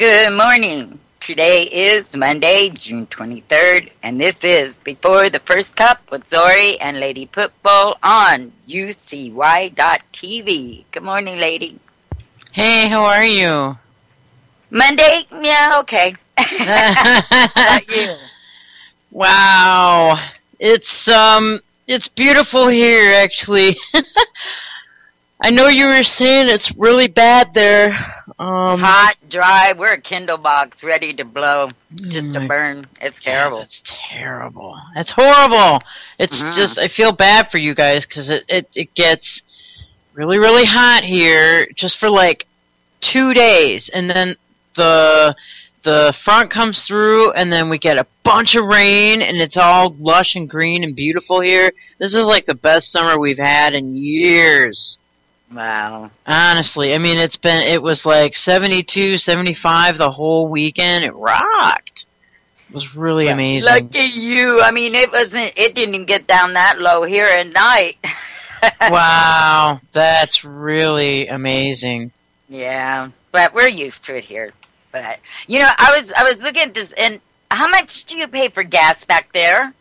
Good morning. Today is Monday, June 23rd, and this is Before the First Cup with Zori and Lady Pitbull on UCY.TV. Good morning, lady. Hey, how are you? Monday? Yeah, okay. How about you? Wow. It's beautiful here, actually. I know you were saying it's really bad there. It's hot, dry. We're a Kindle box ready to blow, just to burn. It's terrible. It's terrible. It's horrible. It's just, I feel bad for you guys because it gets really, really hot here just for like 2 days. And then the front comes through and then we get a bunch of rain and it's all lush and green and beautiful here. This is like the best summer we've had in years. Wow. Honestly, I mean, it was like 72, 75 the whole weekend. It rocked. It was really amazing. Lucky you. I mean, it didn't even get down that low here at night. Wow, that's really amazing. Yeah, but we're used to it here. But, you know, I was looking at this, and how much do you pay for gas back there?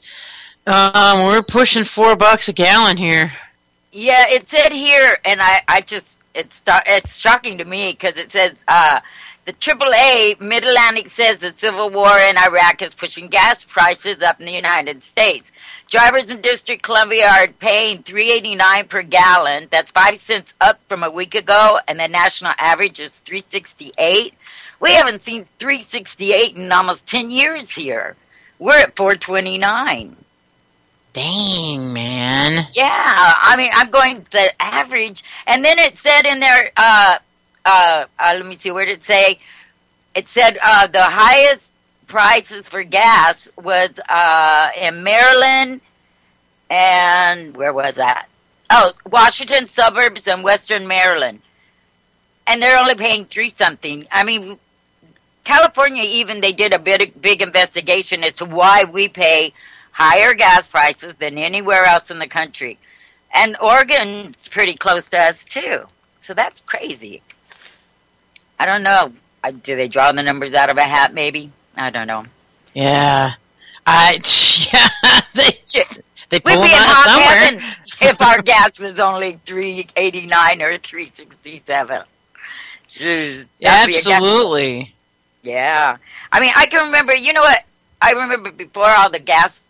We're pushing $4 a gallon here. Yeah, it said here, and it's shocking to me because it says the AAA Mid-Atlantic says the civil war in Iraq is pushing gas prices up in the United States. Drivers in District Columbia are paying $3.89 per gallon. That's 5 cents up from a week ago, and the national average is $3.68. We haven't seen $3.68 in almost 10 years here. We're at $4.29. Dang, man. Yeah, I mean, I'm going the average. And then it said in there, let me see, where did it say? It said the highest prices for gas was in Maryland and, where was that? Oh, Washington suburbs and Western Maryland. And they're only paying $3-something. I mean, California even, they did a big investigation as to why we pay higher gas prices than anywhere else in the country. And Oregon's pretty close to us, too. So that's crazy. I don't know. Do they draw the numbers out of a hat, maybe? I don't know. Yeah. They pull We'd be them in out hot somewhere. heaven if our gas was only $3.89 or $3.67. Absolutely. Yeah. I mean, I can remember, you know what? I remember before all the gas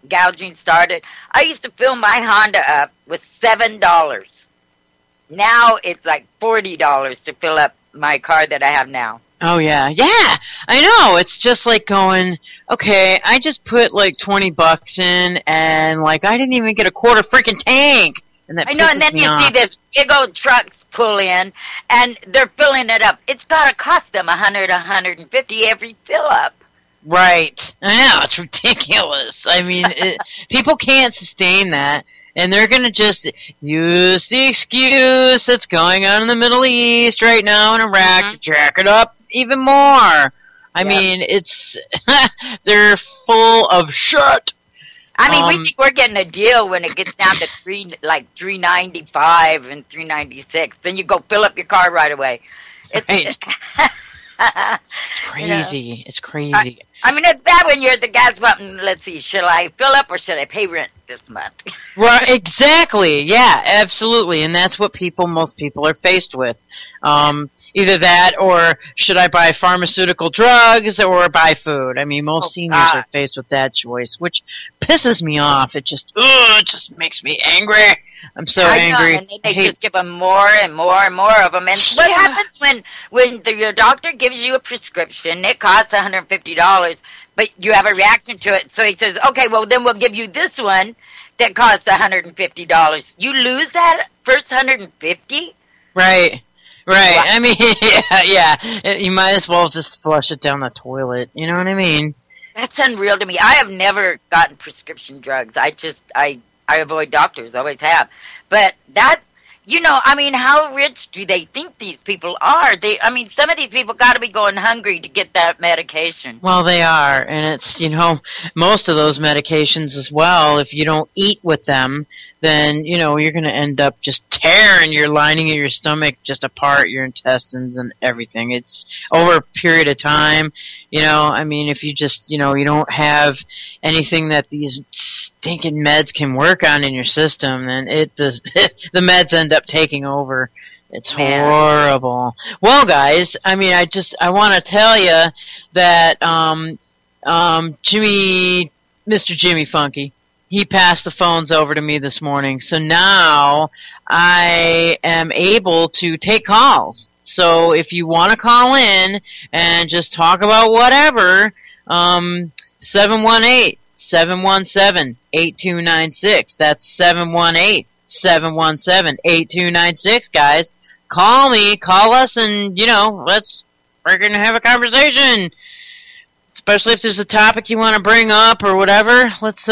gouging started, I used to fill my Honda up with $7. Now it's like $40 to fill up my car that I have now. Oh, yeah. Yeah, I know. It's just like going, okay, I just put like $20 in and like I didn't even get a quarter freaking tank. And that I know, and then you see this big old trucks pull in and they're filling it up. It's got to cost them $100, $150 every fill up. Right. I know, it's ridiculous. I mean, people can't sustain that, and they're going to just use the excuse that's going on in the Middle East right now in Iraq to jack it up even more. I mean, it's they're full of shit. I mean, we think we're getting a deal when it gets down to $3.95 and $3.96. Then you go fill up your car right away. It's crazy. You know, it's crazy. I mean, it's bad when you're at the gas button. Let's see, should I fill up or should I pay rent this month? Right, exactly. Yeah, absolutely. And that's what most people are faced with. Either that or should I buy pharmaceutical drugs or buy food? I mean, most seniors are faced with that choice, which pisses me off. It just makes me angry. I'm so angry. And they just give them more and more and more of them. And what happens when your doctor gives you a prescription? It costs $150, but you have a reaction to it. So he says, okay, well, then we'll give you this one that costs $150. You lose that first $150? Right. Wow. I mean, yeah. You might as well just flush it down the toilet. You know what I mean? That's unreal to me. I have never gotten prescription drugs. I avoid doctors, always have. But that, you know, I mean, how rich do they think these people are? I mean, some of these people got to be going hungry to get that medication. Well, they are, and it's, most of those medications as well, if you don't eat with them, then, you're going to end up just tearing your lining of your stomach just apart, your intestines and everything. It's over a period of time, I mean, if you just, you don't have anything that these stinking meds can work on in your system, then the meds end up taking over. It's horrible. Well, guys, I mean, I want to tell you that Mr. Jimmy Funky, he passed the phones over to me this morning. So now I am able to take calls. So if you want to call in and just talk about whatever, 718-717-8296. That's 718-717-8296, guys. Call me, call us, and, let's freaking have a conversation. Especially if there's a topic you want to bring up or whatever. Let's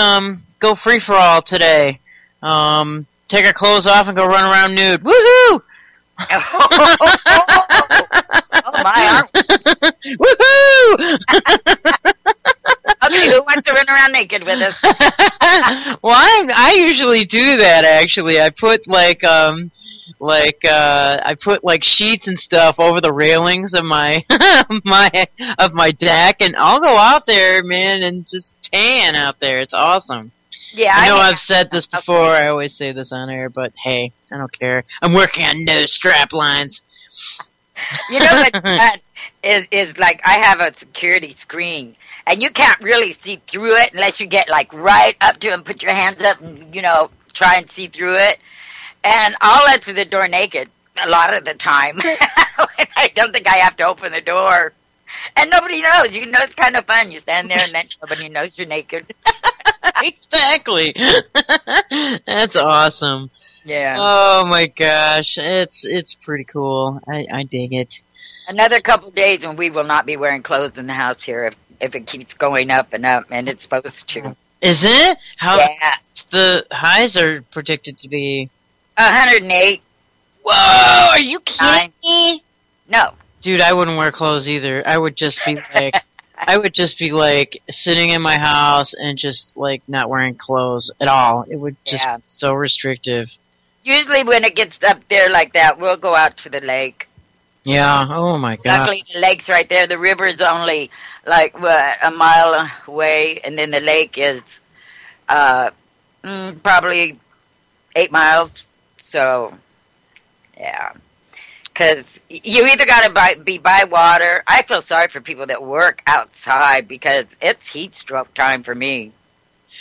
go free-for-all today. Take our clothes off and go run around nude. Woohoo! Oh my! Woohoo! Okay, who wants to run around naked with us? Well, I usually do that. Actually, I put I put sheets and stuff over the railings of my my deck, and I'll go out there, man, and just tan out there. It's awesome. Yeah, I know I've said this before. I always say this on air, but hey, I don't care. I'm working on nose strap lines. You know what that is like? I have a security screen, and you can't really see through it unless you get right up to it and put your hands up and try and see through it. And I'll answer the door naked a lot of the time. I don't think I have to open the door. And nobody knows. It's kind of fun. You stand there and then nobody knows you're naked. Exactly. That's awesome. Yeah. Oh my gosh. It's pretty cool. I dig it. Another couple of days and we will not be wearing clothes in the house here if it keeps going up, and it's supposed to. Is it? Yeah. The highs are predicted to be 108. Whoa, are you kidding me? No. Dude, I wouldn't wear clothes either. I would just be sitting in my house and just not wearing clothes at all. It would just be so restrictive. Usually when it gets up there like that, we'll go out to the lake. Yeah, oh my God. Luckily the lake's right there. The river's only a mile away, and then the lake is probably 8 miles. So, yeah. Because you either got to be by water. I feel sorry for people that work outside because it's heat stroke time for me.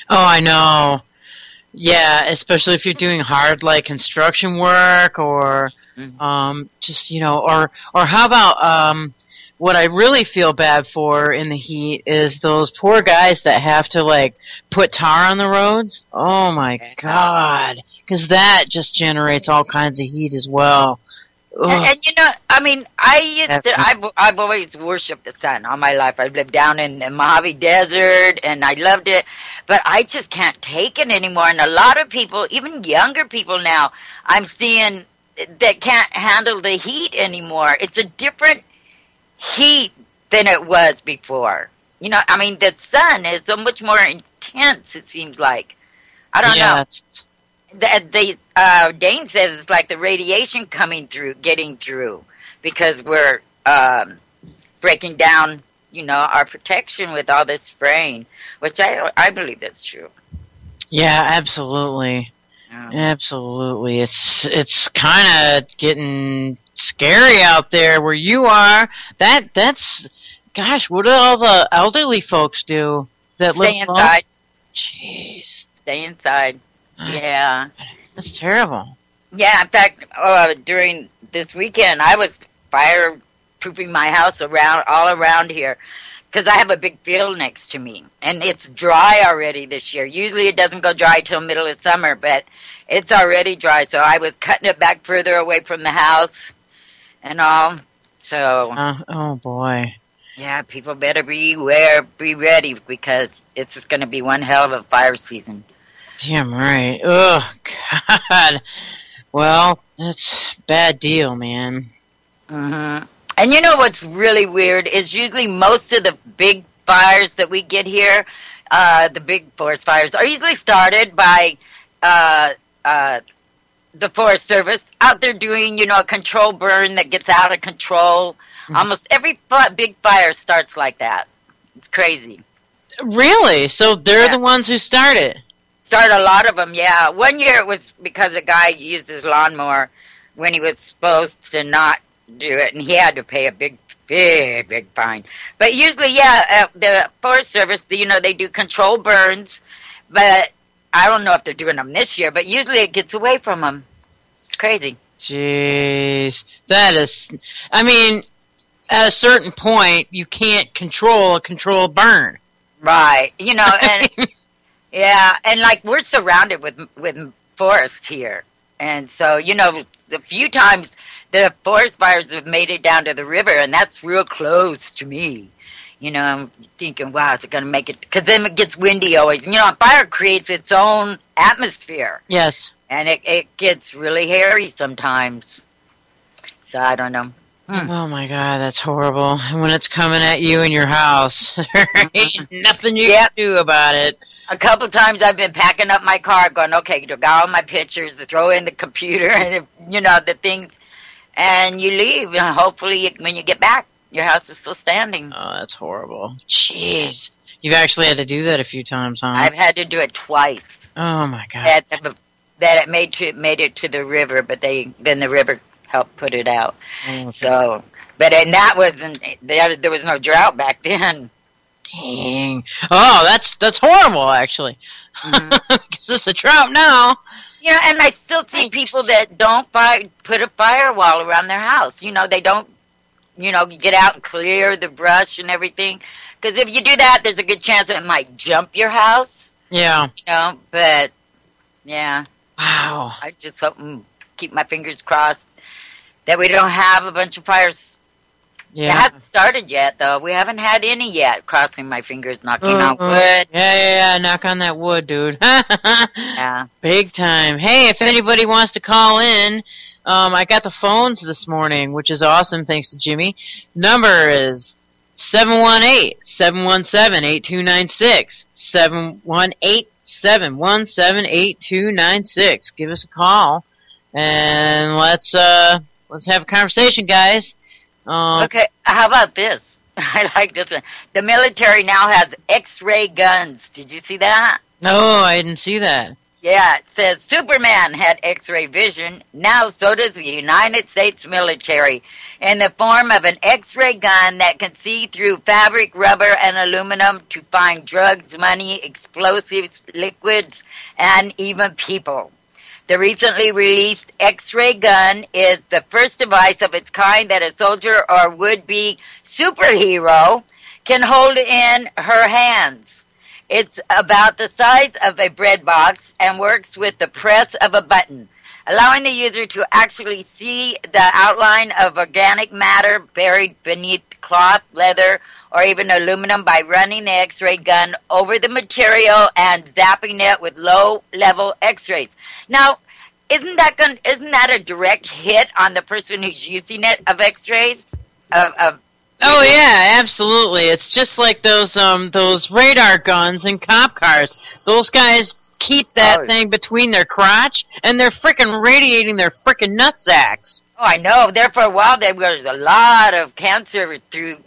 Oh, I know. Yeah, especially if you're doing hard, construction work or just, or how about what I really feel bad for in the heat is those poor guys that have to, put tar on the roads. Oh, my God. Because that just generates all kinds of heat as well. And I mean, I've always worshipped the sun all my life. I've lived down in the Mojave Desert, and I loved it. But I just can't take it anymore. And a lot of people, even younger people now, I'm seeing that can't handle the heat anymore. It's a different heat than it was before. I mean, the sun is so much more intense, it seems like. I don't know. Dane says it's like the radiation getting through, because we're breaking down, our protection with all this spraying, which I believe that's true. Yeah, absolutely. Absolutely. It's kind of getting scary out there where you are. That's gosh, what do all the elderly folks do that Stay inside? Jeez. Stay inside. Yeah. That's terrible. Yeah, in fact, during this weekend, I was fireproofing my house all around here because I have a big field next to me, and it's dry already this year. Usually it doesn't go dry till middle of summer, but it's already dry, so I was cutting it back further away from the house and all. So, oh boy. Yeah, people better be ready, because it's just going to be one hell of a fire season. Damn right. Oh, God. Well, That's a bad deal, man. Mm-hmm. And you know what's really weird is usually most of the big fires that we get here, the big forest fires, are usually started by uh, uh, the Forest Service out there doing, a control burn that gets out of control. Mm-hmm. Almost every big fire starts like that. It's crazy. Really? So they're the ones who start it? Start a lot of them, yeah. One year it was because a guy used his lawnmower when he was supposed to not do it, and he had to pay a big fine. But usually, the Forest Service, they do control burns, but I don't know if they're doing them this year, but usually it gets away from them. It's crazy. Jeez. That is, I mean, at a certain point, you can't control a controlled burn. Right. And yeah, and like we're surrounded with forest here. And so, a few times the forest fires have made it down to the river, and that's real close to me. I'm thinking, wow, is it going to make it? Because then it gets windy always. A fire creates its own atmosphere. Yes. And it gets really hairy sometimes. So I don't know. Oh my God, that's horrible. When it's coming at you in your house, there ain't nothing you can do about it. A couple times I've been packing up my car, going, okay, got all my pictures to throw in the computer and, the things, and you leave, and hopefully when you get back, your house is still standing. Oh, that's horrible. Jeez. You've actually had to do that a few times, huh? I've had to do it twice. Oh my God. That it made it to the river, but then the river helped put it out. Okay. So, and that wasn't, there was no drought back then. Dang. Oh, that's horrible, actually. Because it's a drought now. And I still see people that don't put a firewall around their house. They don't, get out and clear the brush and everything. Because if you do that, there's a good chance that it might jump your house. Yeah. But, yeah. Wow. I just hope and keep my fingers crossed that we don't have a bunch of fires. Yeah. It hasn't started yet, though. We haven't had any yet. Crossing my fingers, knocking on wood. Yeah, knock on that wood, dude. Yeah. Big time. Hey, if anybody wants to call in, I got the phones this morning, which is awesome, thanks to Jimmy. Number is 718-717-8296. 718-717-8296. Give us a call, and let's have a conversation, guys. Okay, how about this? I like this one. The military now has X-ray guns. Did you see that? No, I didn't see that. Yeah, it says Superman had X-ray vision. Now so does the United States military, in the form of an X-ray gun that can see through fabric, rubber, and aluminum to find drugs, money, explosives, liquids, and even people. The recently released X-ray gun is the first device of its kind that a soldier or would-be superhero can hold in her hands. It's about the size of a bread box and works with the press of a button, allowing the user to actually see the outline of organic matter buried beneath cloth, leather, or even aluminum by running the X-ray gun over the material and zapping it with low-level X-rays. Now, isn't that a direct hit on the person who's using it of X-rays? Oh yeah, absolutely. It's just like those radar guns in cop cars. Those guys keep that thing between their crotch, and they're frickin' radiating their frickin' nutsacks. Oh, I know. There for a while, there was a lot of cancer through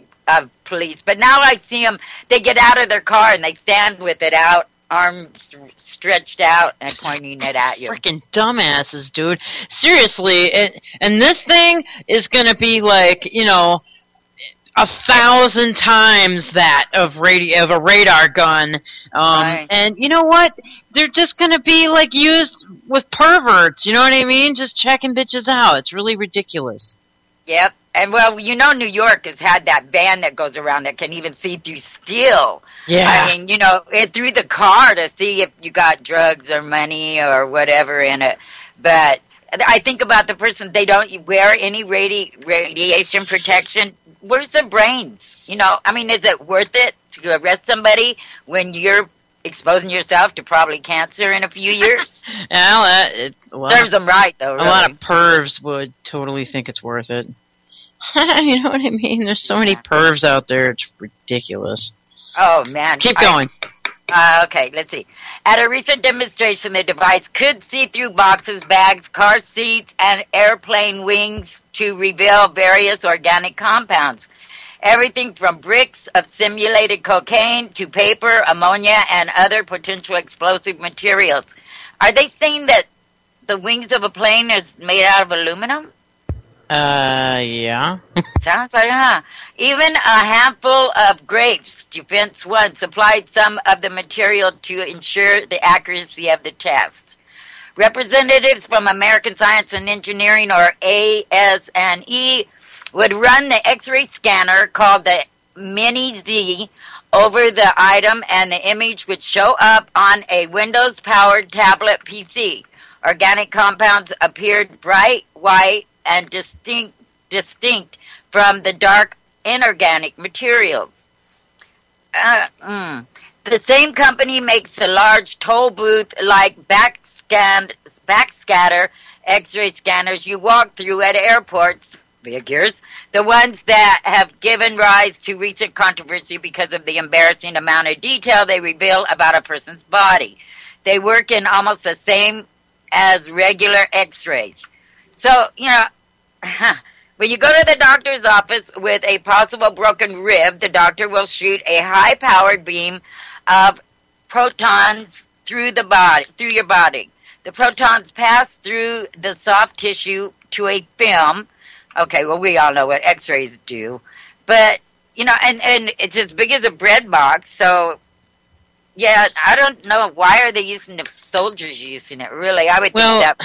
police, but now I see them. They get out of their car and they stand with it out, arms stretched out, and pointing it at you. Frickin' dumbasses, dude. Seriously, and this thing is gonna be like, 1,000 times that of a radar gun. Right. And you know what? They're just gonna be like used with perverts. You know what I mean? Just checking bitches out. It's really ridiculous. Yep. And well, New York has had that van that goes around that can even see through steel. Yeah. I mean, through the car to see if you got drugs or money or whatever in it. But I think about the person, they don't wear any radiation protection. Where's their brains? Is it worth it to arrest somebody when you're exposing yourself to probably cancer in a few years. Well, serves them right, though. Really. A lot of pervs would totally think it's worth it. You know what I mean? There's so many pervs out there. It's ridiculous. Oh, man. Keep going. Okay, let's see. At a recent demonstration, the device could see through boxes, bags, car seats, and airplane wings to reveal various organic compounds. Everything from bricks of simulated cocaine to paper, ammonia, and other potential explosive materials. Are they saying that the wings of a plane is made out of aluminum? Yeah. Sounds like, huh? Even a handful of grapes, Defense One, supplied some of the material to ensure the accuracy of the test. Representatives from American Science and Engineering, or AS&E, would run the X-ray scanner called the Mini-Z over the item, and the image would show up on a Windows-powered tablet PC. Organic compounds appeared bright white and distinct from the dark inorganic materials. The same company makes the large toll booth-like backscatter X-ray scanners you walk through at airports. Figures, the ones that have given rise to recent controversy because of the embarrassing amount of detail they reveal about a person's body. They work in almost the same as regular X-rays. So, you know, when you go to the doctor's office with a possible broken rib, the doctor will shoot a high-powered beam of protons through your body. The protons pass through the soft tissue to a film. Okay, well, we all know what X-rays do. But, you know, and it's as big as a bread box, so, yeah, I don't know. Why are they using the soldiers using it, really? I would think that...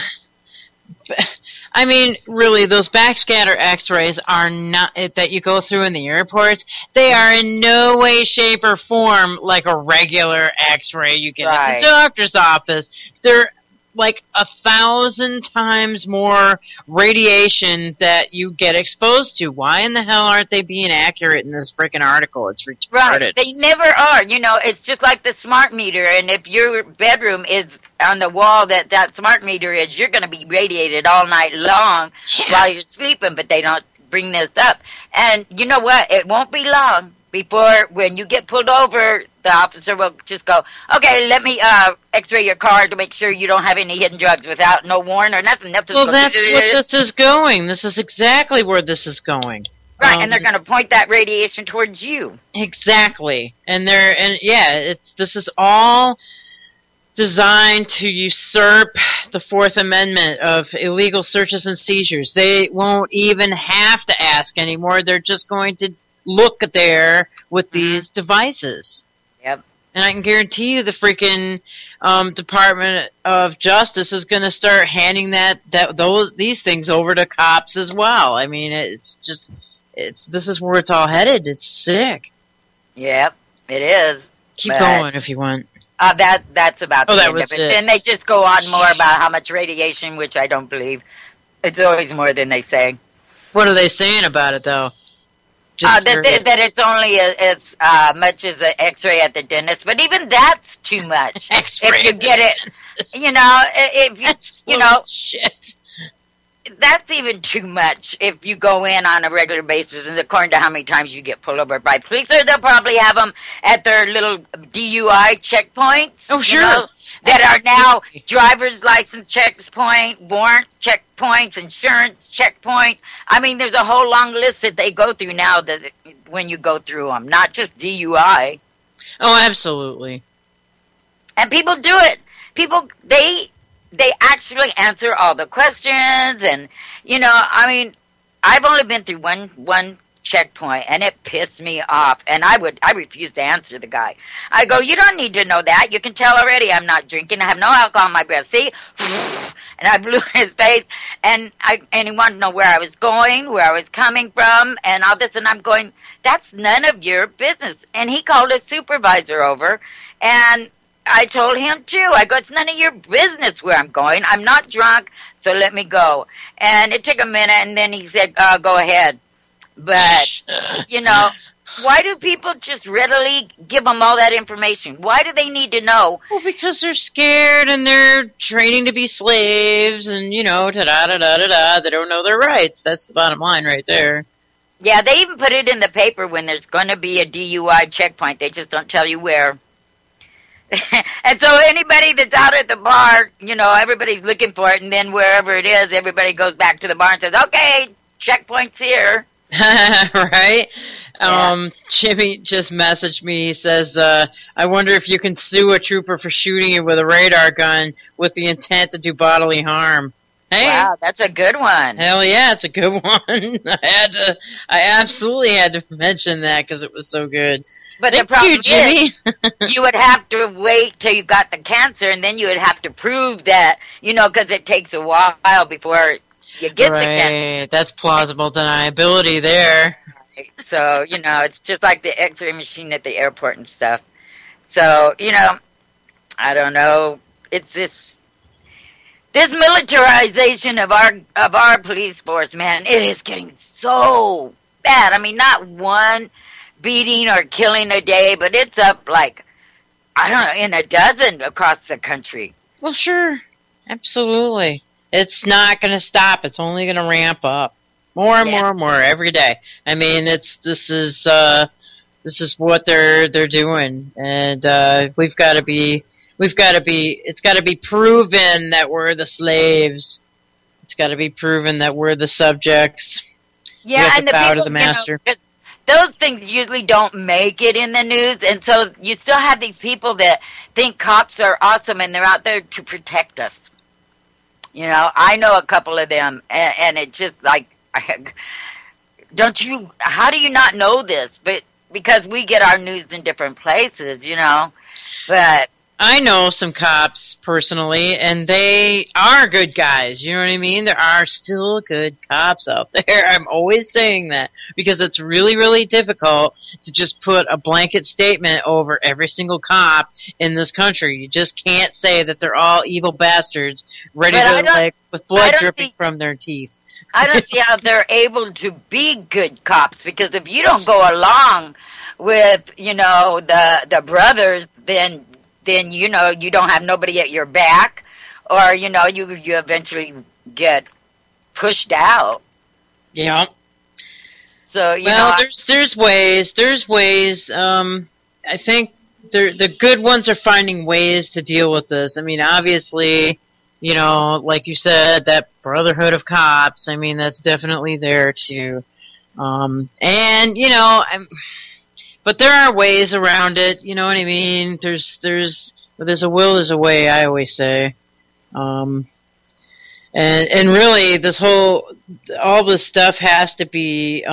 I mean, really, those backscatter X-rays are not, that you go through in the airports, they are in no way, shape, or form like a regular X-ray you get at the doctor's office. They're like 1,000 times more radiation that you get exposed to. Why in the hell aren't they being accurate in this freaking article? It's retarded. Right. They never are. You know, it's just like the smart meter, and if your bedroom is on the wall that smart meter is, you're going to be radiated all night long while you're sleeping, but they don't bring this up. And you know what? It won't be long before, when you get pulled over, the officer will just go, okay, let me x-ray your car to make sure you don't have any hidden drugs, without no warrant or nothing. Well, that's what this is going. This is exactly where this is going. Right, and they're going to point that radiation towards you. Exactly. This is all designed to usurp the Fourth Amendment of illegal searches and seizures. They won't even have to ask anymore. They're just going to look there with these devices. Yep. And I can guarantee you the freaking Department of Justice is going to start handing these things over to cops as well. I mean, this is where it's all headed. It's sick. Yep, it is. Keep going if you want. That's about the end of it. It. Then they just go on more about how much radiation, which I don't believe. It's always more than they say. What are they saying about it, though? That it's only as much as an X-ray at the dentist, but even that's too much. If you get it, shit. That's even too much if you go in on a regular basis, and according to how many times you get pulled over by police, or they'll probably have them at their little DUI checkpoints. Oh, sure. That are now driver's license checkpoint, warrant checkpoints, insurance checkpoints. I mean, there's a whole long list that they go through now that when you go through them, not just DUI. Oh, absolutely. And people do it. People, they actually answer all the questions, and, you know, I mean, I've only been through one checkpoint, and it pissed me off, and I refused to answer the guy. I go, you don't need to know that. You can tell already I'm not drinking. I have no alcohol in my breath. See? And I blew in his face, and he wanted to know where I was going, where I was coming from, and all this, and I'm going, that's none of your business. And he called his supervisor over, and I told him too. I go, it's none of your business where I'm going. I'm not drunk, so let me go. And it took a minute, and then he said, go ahead. But, you know, Why do people just readily give them all that information? Why do they need to know? Well, because they're scared and they're training to be slaves and, da-da-da-da-da-da. They don't know their rights. That's the bottom line right there. Yeah, they even put it in the paper when there's going to be a DUI checkpoint. They just don't tell you where. And so anybody that's out at the bar, everybody's looking for it. And then wherever it is, everybody goes back to the bar and says, okay, checkpoint's here. Right? Yeah. Jimmy just messaged me. He says, I wonder if you can sue a trooper for shooting you with a radar gun with the intent to do bodily harm. Hey, wow, that's a good one. Hell yeah, it's a good one. I absolutely had to mention that because it was so good. But Thank the problem you, Jimmy. is, you would have to wait till you got the cancer, and then you would have to prove that, because it takes a while before you get the cancer. Right, that's plausible deniability there. So, it's just like the X-ray machine at the airport and stuff. So, I don't know. It's this militarization of our police force, man. It is getting so bad. I mean, not one beating or killing a day, but it's up like, I don't know, in a dozen across the country. Well, sure. Absolutely. It's not going to stop. It's only going to ramp up. More and more and more every day. I mean, this is what they're doing, and it's got to be proven that we're the slaves. It's got to be proven that we're the subjects. Yeah, and the bow people, to the master. Those things usually don't make it in the news, and so you still have these people that think cops are awesome and they're out there to protect us. I know a couple of them, and it's just like, how do you not know this? But because we get our news in different places, but I know some cops personally, and they are good guys. You know what I mean? There are still good cops out there. I'm always saying that because it's really, really difficult to just put a blanket statement over every single cop in this country. You just can't say that they're all evil bastards ready with blood dripping from their teeth. I don't see how they're able to be good cops, because if you don't go along with, the brothers, then you don't have nobody at your back, or you eventually get pushed out. Yeah. So there's ways. I think the good ones are finding ways to deal with this. I mean, obviously, like you said, that brotherhood of cops. I mean, that's definitely there too. But there are ways around it. You know what I mean? There's a will, there's a way. I always say, and really, all this stuff has to be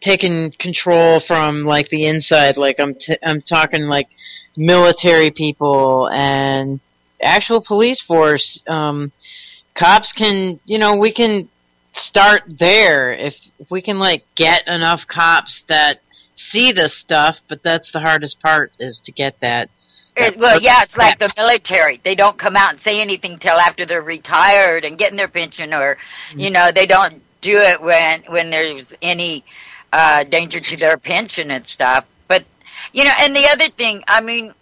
taken control from like the inside. Like I'm talking like military people and actual police force. Cops can, we can start there if we can like get enough cops that see this stuff, but that's the hardest part, is to get that. It's like the military. They don't come out and say anything till after they're retired and getting their pension, or they don't do it when there's any danger to their pension and stuff. But and the other thing, I mean,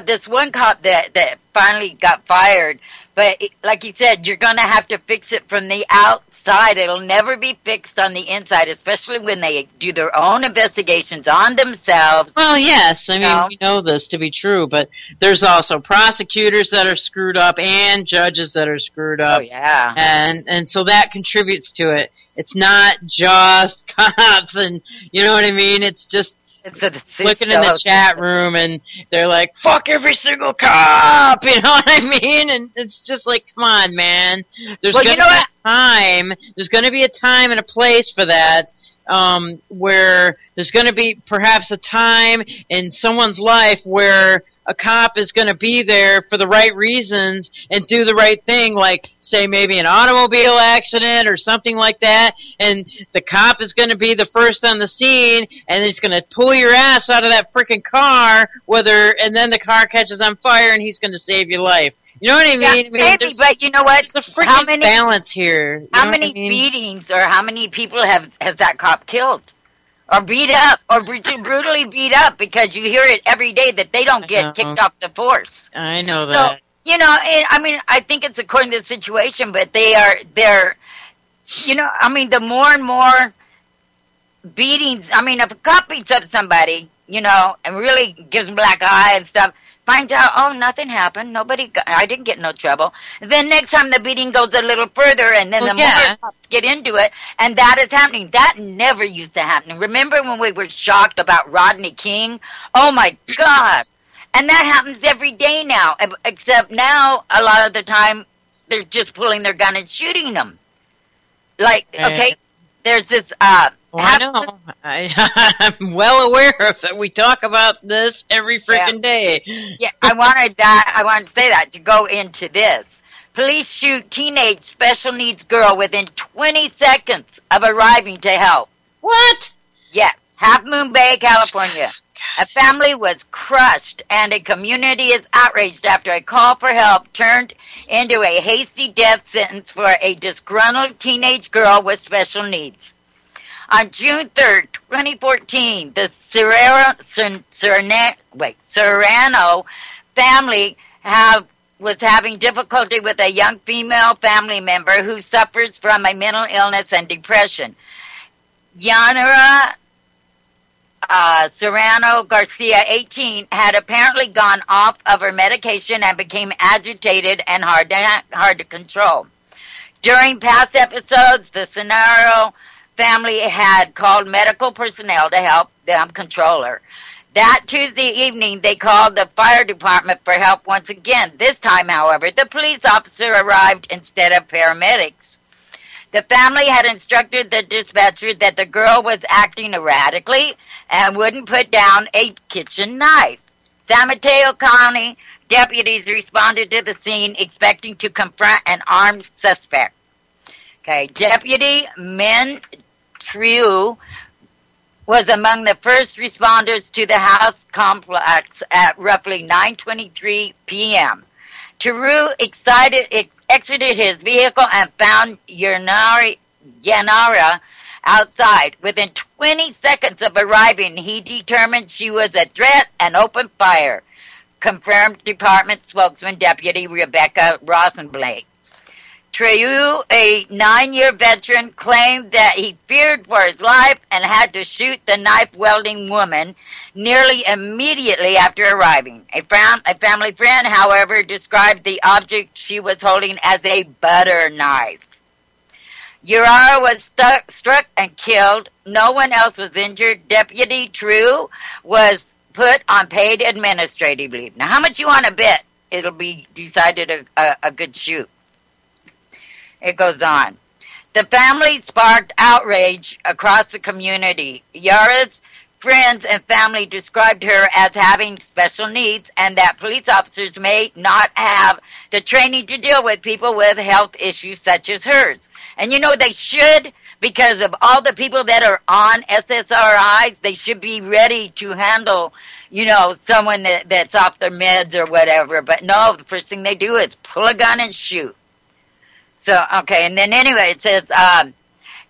this one cop that finally got fired, but like you said, you're going to have to fix it from the outside. It'll never be fixed on the inside, especially when they do their own investigations on themselves. Well, yes, I mean, we know this to be true, but there's also prosecutors that are screwed up and judges that are screwed up. Oh, yeah. And so that contributes to it. It's not just cops, and you know what I mean? It's just looking in the chat room, and they're like, fuck every single cop, you know what I mean? And it's just like, come on, man. There's going to be a time and a place for that, where there's going to be perhaps a time in someone's life where a cop is going to be there for the right reasons and do the right thing, like, say, maybe an automobile accident or something like that, and the cop is going to be the first on the scene, and he's going to pull your ass out of that freaking car, and then the car catches on fire, and he's going to save your life. You know what I mean? Yeah, I mean, maybe, but you know what? There's a freaking balance here. You How know many what I mean? beatings or how many people has that cop killed? Or beat up, or brutally beat up, because you hear it every day that they don't get kicked off the force. I know that. So, you know, I mean, I think it's according to the situation, but they're, you know, I mean, the more and more beatings, I mean, if a cop beats up somebody, you know, and really gives them black eye and stuff, finds out, oh, nothing happened, I didn't get no trouble. Then next time the beating goes a little further, and then more cops get into it, and that is happening. That never used to happen. Remember when we were shocked about Rodney King? Oh my God. And that happens every day now, except now, a lot of the time, they're just pulling their gun and shooting them. Like, okay, there's this, well, I know. I'm well aware of that. We talk about this every freaking day. Yeah, I wanted to say that, to go into this. Police shoot teenage special needs girl within 20 seconds of arriving to help. What? Yes, Half Moon Bay, California. A family was crushed, and a community is outraged after a call for help turned into a hasty death sentence for a disgruntled teenage girl with special needs. On June 3rd, 2014, the Serrano family was having difficulty with a young female family member who suffers from a mental illness and depression. Yanira Serrano Garcia, 18, had apparently gone off of her medication and became agitated and hard to control. During past episodes, the Serrano family had called medical personnel to help them control her. That Tuesday evening, they called the fire department for help once again. This time, however, the police officer arrived instead of paramedics. The family had instructed the dispatcher that the girl was acting erratically and wouldn't put down a kitchen knife. San Mateo County deputies responded to the scene expecting to confront an armed suspect. Okay, Deputy Min Triu was among the first responders to the house complex at roughly 9:23 p.m. Triu exited his vehicle and found Yanara outside. Within 20 seconds of arriving, he determined she was a threat and opened fire, confirmed department spokesman Deputy Rebecca Rosenblake. Triu, a 9-year veteran, claimed that he feared for his life and had to shoot the knife-wielding woman nearly immediately after arriving. A family friend, however, described the object she was holding as a butter knife. Urara was struck and killed. No one else was injured. Deputy Triu was put on paid administrative leave. Now, how much you want to bet it'll be decided a good shoot? It goes on. The family sparked outrage across the community. Yara's friends and family described her as having special needs and that police officers may not have the training to deal with people with health issues such as hers. And you know they should, because of all the people that are on SSRIs, they should be ready to handle, you know, someone that's off their meds or whatever. But no, the first thing they do is pull a gun and shoot. So, okay, and then anyway, it says,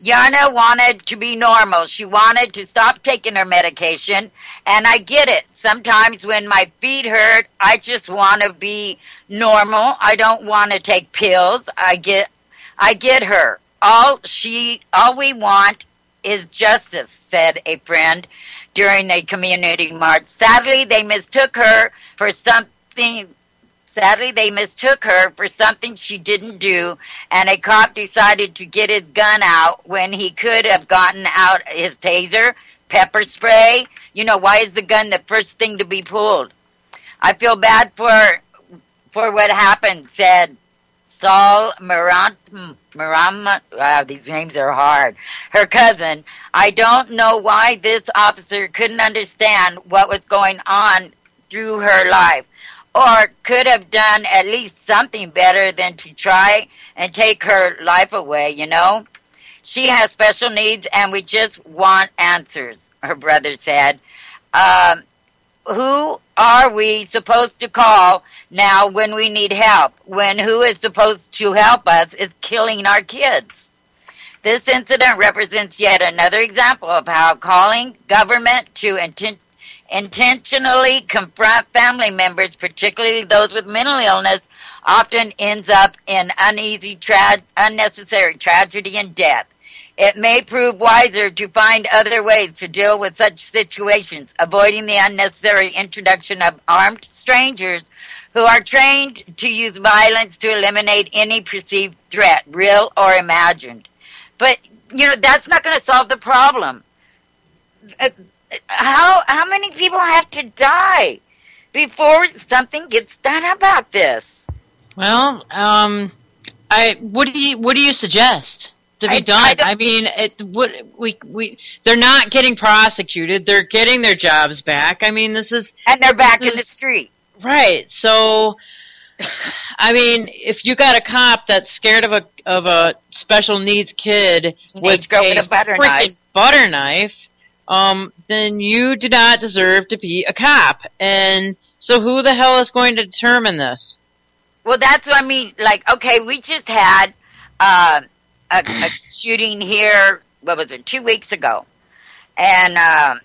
Yana wanted to be normal. She wanted to stop taking her medication, and I get it. Sometimes when my feet hurt, I just want to be normal. I don't want to take pills. I get her. All we want is justice, said a friend during a community march. Sadly, they mistook her for something she didn't do, and a cop decided to get his gun out when he could have gotten out his taser, pepper spray. You know, why is the gun the first thing to be pulled? I feel bad for what happened, said Saul Marama. Wow, these names are hard. Her cousin. I don't know why this officer couldn't understand what was going on through her life, or could have done at least something better than to try and take her life away, you know? She has special needs, and we just want answers, her brother said. who are we supposed to call now when we need help? When who is supposed to help us is killing our kids. This incident represents yet another example of how calling government to intentionally confront family members, particularly those with mental illness, often ends up in unnecessary tragedy and death. It may prove wiser to find other ways to deal with such situations, avoiding the unnecessary introduction of armed strangers who are trained to use violence to eliminate any perceived threat, real or imagined. But, that's not going to solve the problem. How many people have to die before something gets done about this? Well, what do you suggest to be done? I mean, they're not getting prosecuted. They're getting their jobs back. I mean, and they're back in the street. Right. So, I mean, if you got a cop that's scared of a special needs kid with a freaking butter knife, then you do not deserve to be a cop. And so, who the hell is going to determine this? Well, that's what I mean. Like, okay, we just had a shooting here, 2 weeks ago. And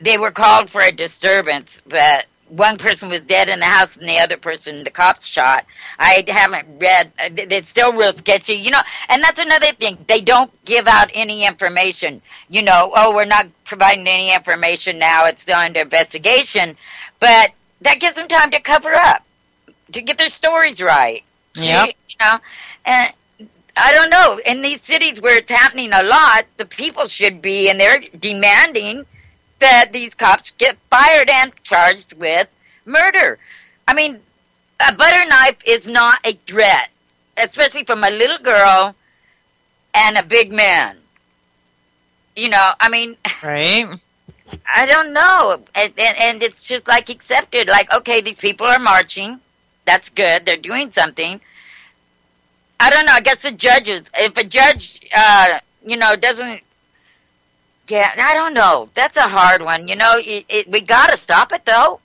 they were called for a disturbance, but one person was dead in the house and the other person the cops shot. I haven't read. It's still real sketchy, and that's another thing. They don't give out any information. We're not providing any information now. It's still under investigation. But that gives them time to cover up, to get their stories right. Yeah. And I don't know. In these cities where it's happening a lot, the people should be, and they're demanding that these cops get fired and charged with murder. I mean, a butter knife is not a threat, especially from a little girl and a big man. I mean... Right. I don't know. And it's just like accepted. Like, okay, these people are marching. That's good. They're doing something. I don't know. I guess the judges, if a judge, doesn't... Yeah, I don't know. That's a hard one. We got to stop it, though.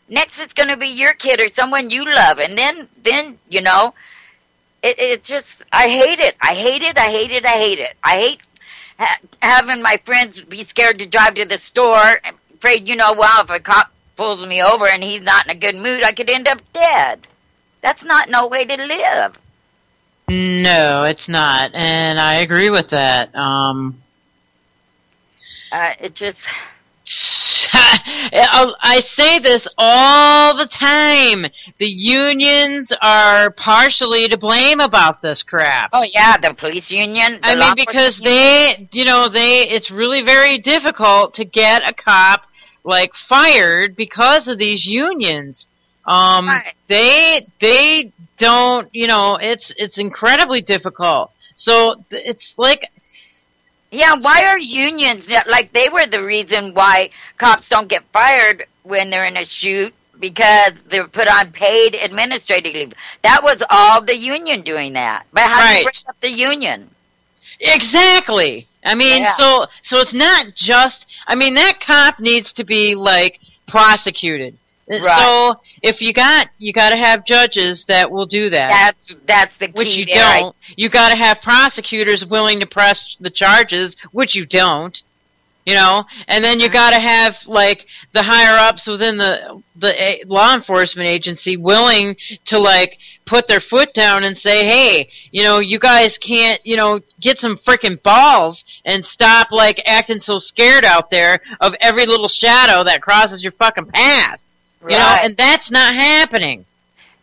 Next, it's going to be your kid or someone you love. And then it just, I hate it. I hate it. I hate it. I hate it. I hate having my friends be scared to drive to the store, afraid, if a cop pulls me over and he's not in a good mood, I could end up dead. That's not no way to live. No, it's not. And I agree with that. It just... I say this all the time. The unions are partially to blame about this crap. Oh yeah, the police union. I mean, because it's really very difficult to get a cop fired because of these unions. Right. They don't, it's incredibly difficult. So it's like... Yeah, why are unions, they were the reason why cops don't get fired when they're in a shoot, because they're put on paid administrative leave. That was all the union doing that. But how do you break up the union? Exactly. I mean, so it's not just, that cop needs to be, prosecuted. Right. So if you got to have judges that will do that. That's the key. Which you don't. You got to have prosecutors willing to press the charges, which you don't. And then you got to have the higher ups within the law enforcement agency willing to put their foot down and say, hey, you guys can't get some freaking balls and stop acting so scared out there of every little shadow that crosses your fucking path. Right. And that's not happening.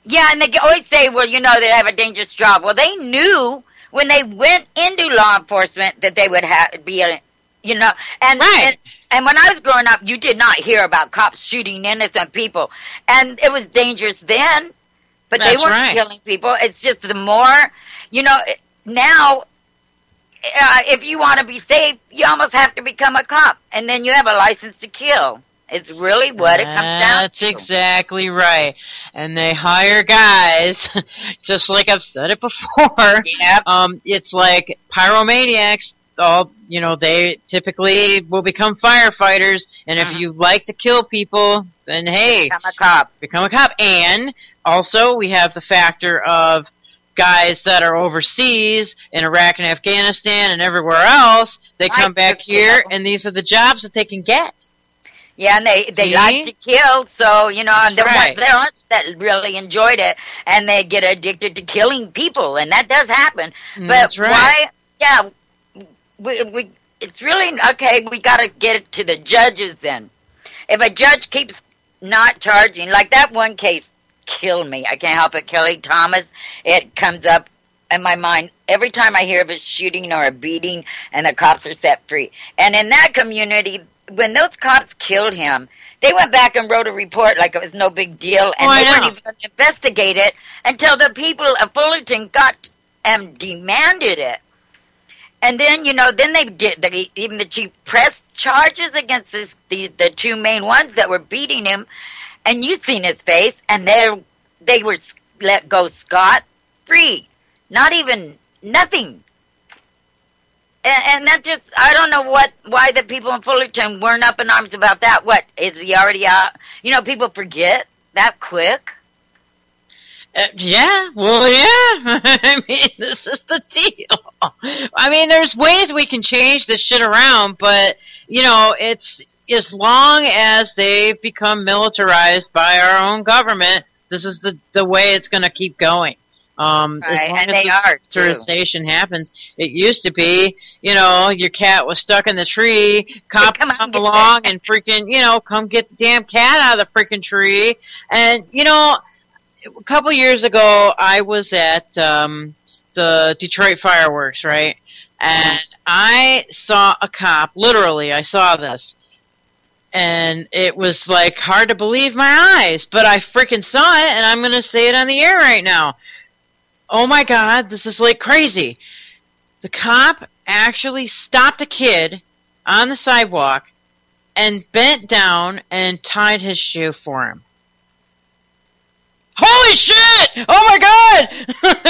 Yeah, and they always say, well, they have a dangerous job. Well, they knew when they went into law enforcement that they would be a, and right. And when I was growing up, you did not hear about cops shooting innocent people. And it was dangerous then, but they weren't killing people. It's just the more, now, if you want to be safe, you almost have to become a cop. And then you have a license to kill. It's really what it comes down to. That's exactly right. And they hire guys, just like I've said it before. Yep. It's like pyromaniacs all, you know, they typically will become firefighters, and if you like to kill people, then hey, become a cop. Become a cop. And also, we have the factor of guys that are overseas in Iraq and Afghanistan and everywhere else. They come back here, and these are the jobs that they can get. Yeah, and they like to kill, so, you know, and there are that really enjoyed it, and they get addicted to killing people, and that does happen. But why? Yeah, we it's really, okay, we got to get it to the judges then. If a judge keeps not charging, like that one case killed me. I can't help it, Kelly Thomas. It comes up in my mind every time I hear of a shooting or a beating, and the cops are set free. And in that community, when those cops killed him, they went back and wrote a report like it was no big deal, and they weren't even going to investigate it until the people of Fullerton got and demanded it. And then, you know, then even the chief pressed charges against the two main ones that were beating him, and you've seen his face, and they were let go scot-free. Not even, nothing. And that just, I don't know why the people in Fullerton weren't up in arms about that. What, is he already out? You know, people forget that quick. Yeah, well, yeah. I mean, this is the deal. I mean, there's ways we can change this shit around, but, you know, it's as long as they've become militarized by our own government, this is the way it's going to keep going. As long and as militarization happens, it used to be, you know, your cat was stuck in the tree, cop come along and freaking, you know, come get the damn cat out of the freaking tree. And, you know, a couple years ago, I was at the Detroit fireworks, right? And I saw a cop, literally, I saw this. And it was, like, hard to believe my eyes, but I freaking saw it, and I'm going to say it on the air right now. Oh my God, this is like crazy. The cop actually stopped a kid on the sidewalk and bent down and tied his shoe for him. Holy shit! Oh my God!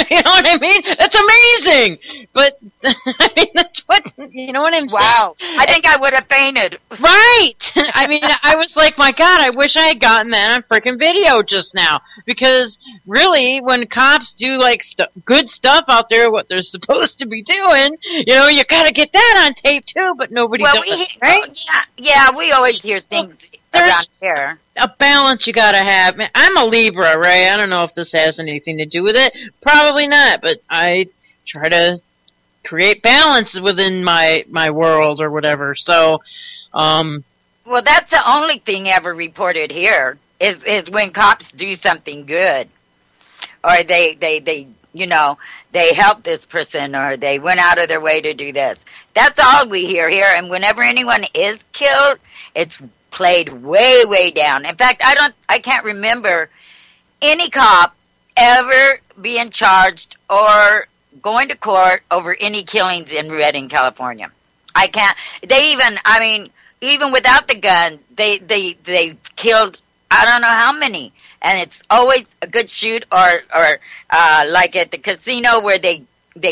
You know what I mean? That's amazing! But, I mean, that's what, you know what I'm saying? Wow. I think I would have fainted. Right! I mean, I was like, my God, I wish I had gotten that on freaking video just now. Because, really, when cops do, like, good stuff out there, what they're supposed to be doing, you know, you gotta get that on tape, too, but nobody does, right? Yeah, we always hear things around here. A balance you gotta have. I'm a Libra, right? I don't know if this has anything to do with it. Probably not, but I try to create balance within my world or whatever. So, well, that's the only thing ever reported here is when cops do something good, or they you know, they help this person, or they went out of their way to do this. That's all we hear here. And whenever anyone is killed, it's played way, way down. In fact, I can't remember any cop ever being charged or going to court over any killings in Redding, California. I can't. They even, I mean, even without the gun, they killed I don't know how many, and it's always a good shoot, or like at the casino where they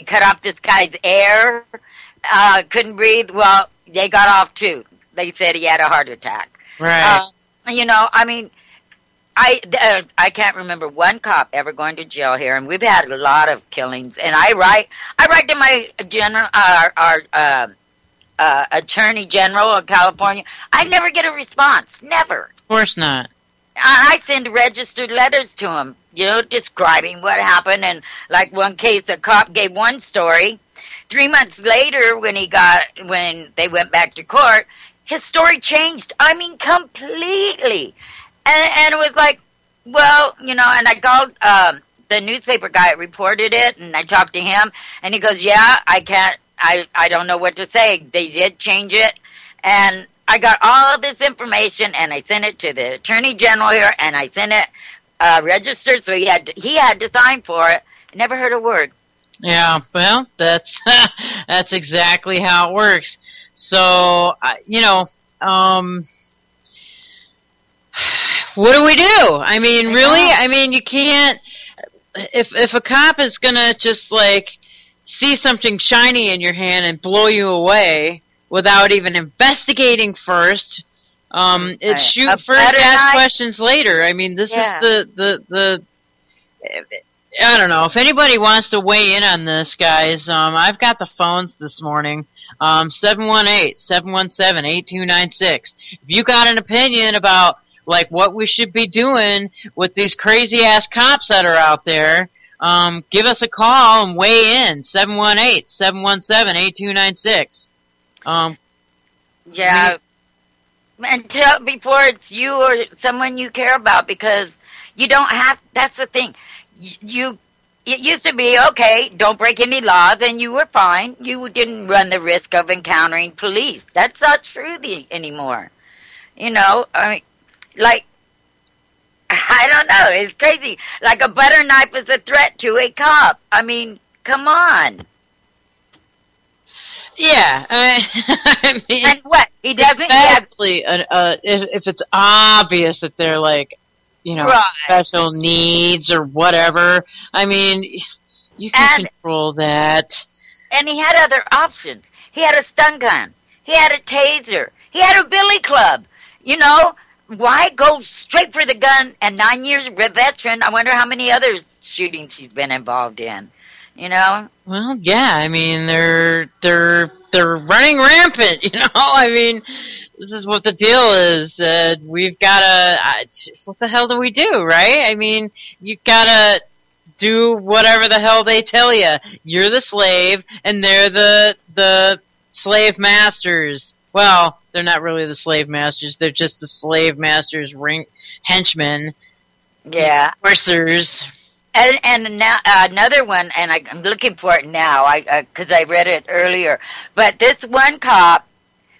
cut off this guy's air, couldn't breathe. Well, they got off too. They said he had a heart attack. Right. You know, I mean, I can't remember one cop ever going to jail here, and we've had a lot of killings. And I write to my our attorney general of California. I never get a response. Never. Of course not. I send registered letters to him, you know, describing what happened. And like one case, a cop gave one story. 3 months later, when they went back to court, his story changed. I mean, completely. And it was like, well, you know, and I called the newspaper guy that reported it, and I talked to him, and he goes, yeah, I don't know what to say. They did change it. And I got all of this information, and I sent it to the attorney general here, and I sent it registered, so he had to sign for it. I never heard a word. Yeah, well, that's exactly how it works. So, you know, what do we do? I mean, really? I mean, you can't, if a cop is gonna just, like, see something shiny in your hand and blow you away without even investigating first. It's shoot first, ask questions later. I mean, this is the I don't know. If anybody wants to weigh in on this, guys, I've got the phones this morning. 718-717-8296. If you got an opinion about like what we should be doing with these crazy ass cops that are out there, give us a call and weigh in. 718-717-8296. Yeah. And tell before it's you or someone you care about, because you don't have, that's the thing. It used to be, okay, don't break any laws and you were fine. You didn't run the risk of encountering police. That's not true anymore. You know, I mean, like, I don't know, it's crazy. Like a butter knife is a threat to a cop. I mean, come on. Yeah, I mean, and what he doesn't especially if it's obvious that they're like, you know, special needs or whatever. I mean, you can control that. And he had other options. He had a stun gun. He had a taser. He had a billy club. You know, why go straight for the gun? And 9 years veteran. I wonder how many other shootings he's been involved in. You know? Well, yeah. I mean, they're running rampant. You know, I mean, this is what the deal is. We've got to. What the hell do we do, right? I mean, you gotta do whatever the hell they tell you. You're the slave, and they're the slave masters. Well, they're not really the slave masters. They're just the slave masters' henchmen. Yeah, enforcers. And now another one, and I'm looking for it now, because I read it earlier. But this one cop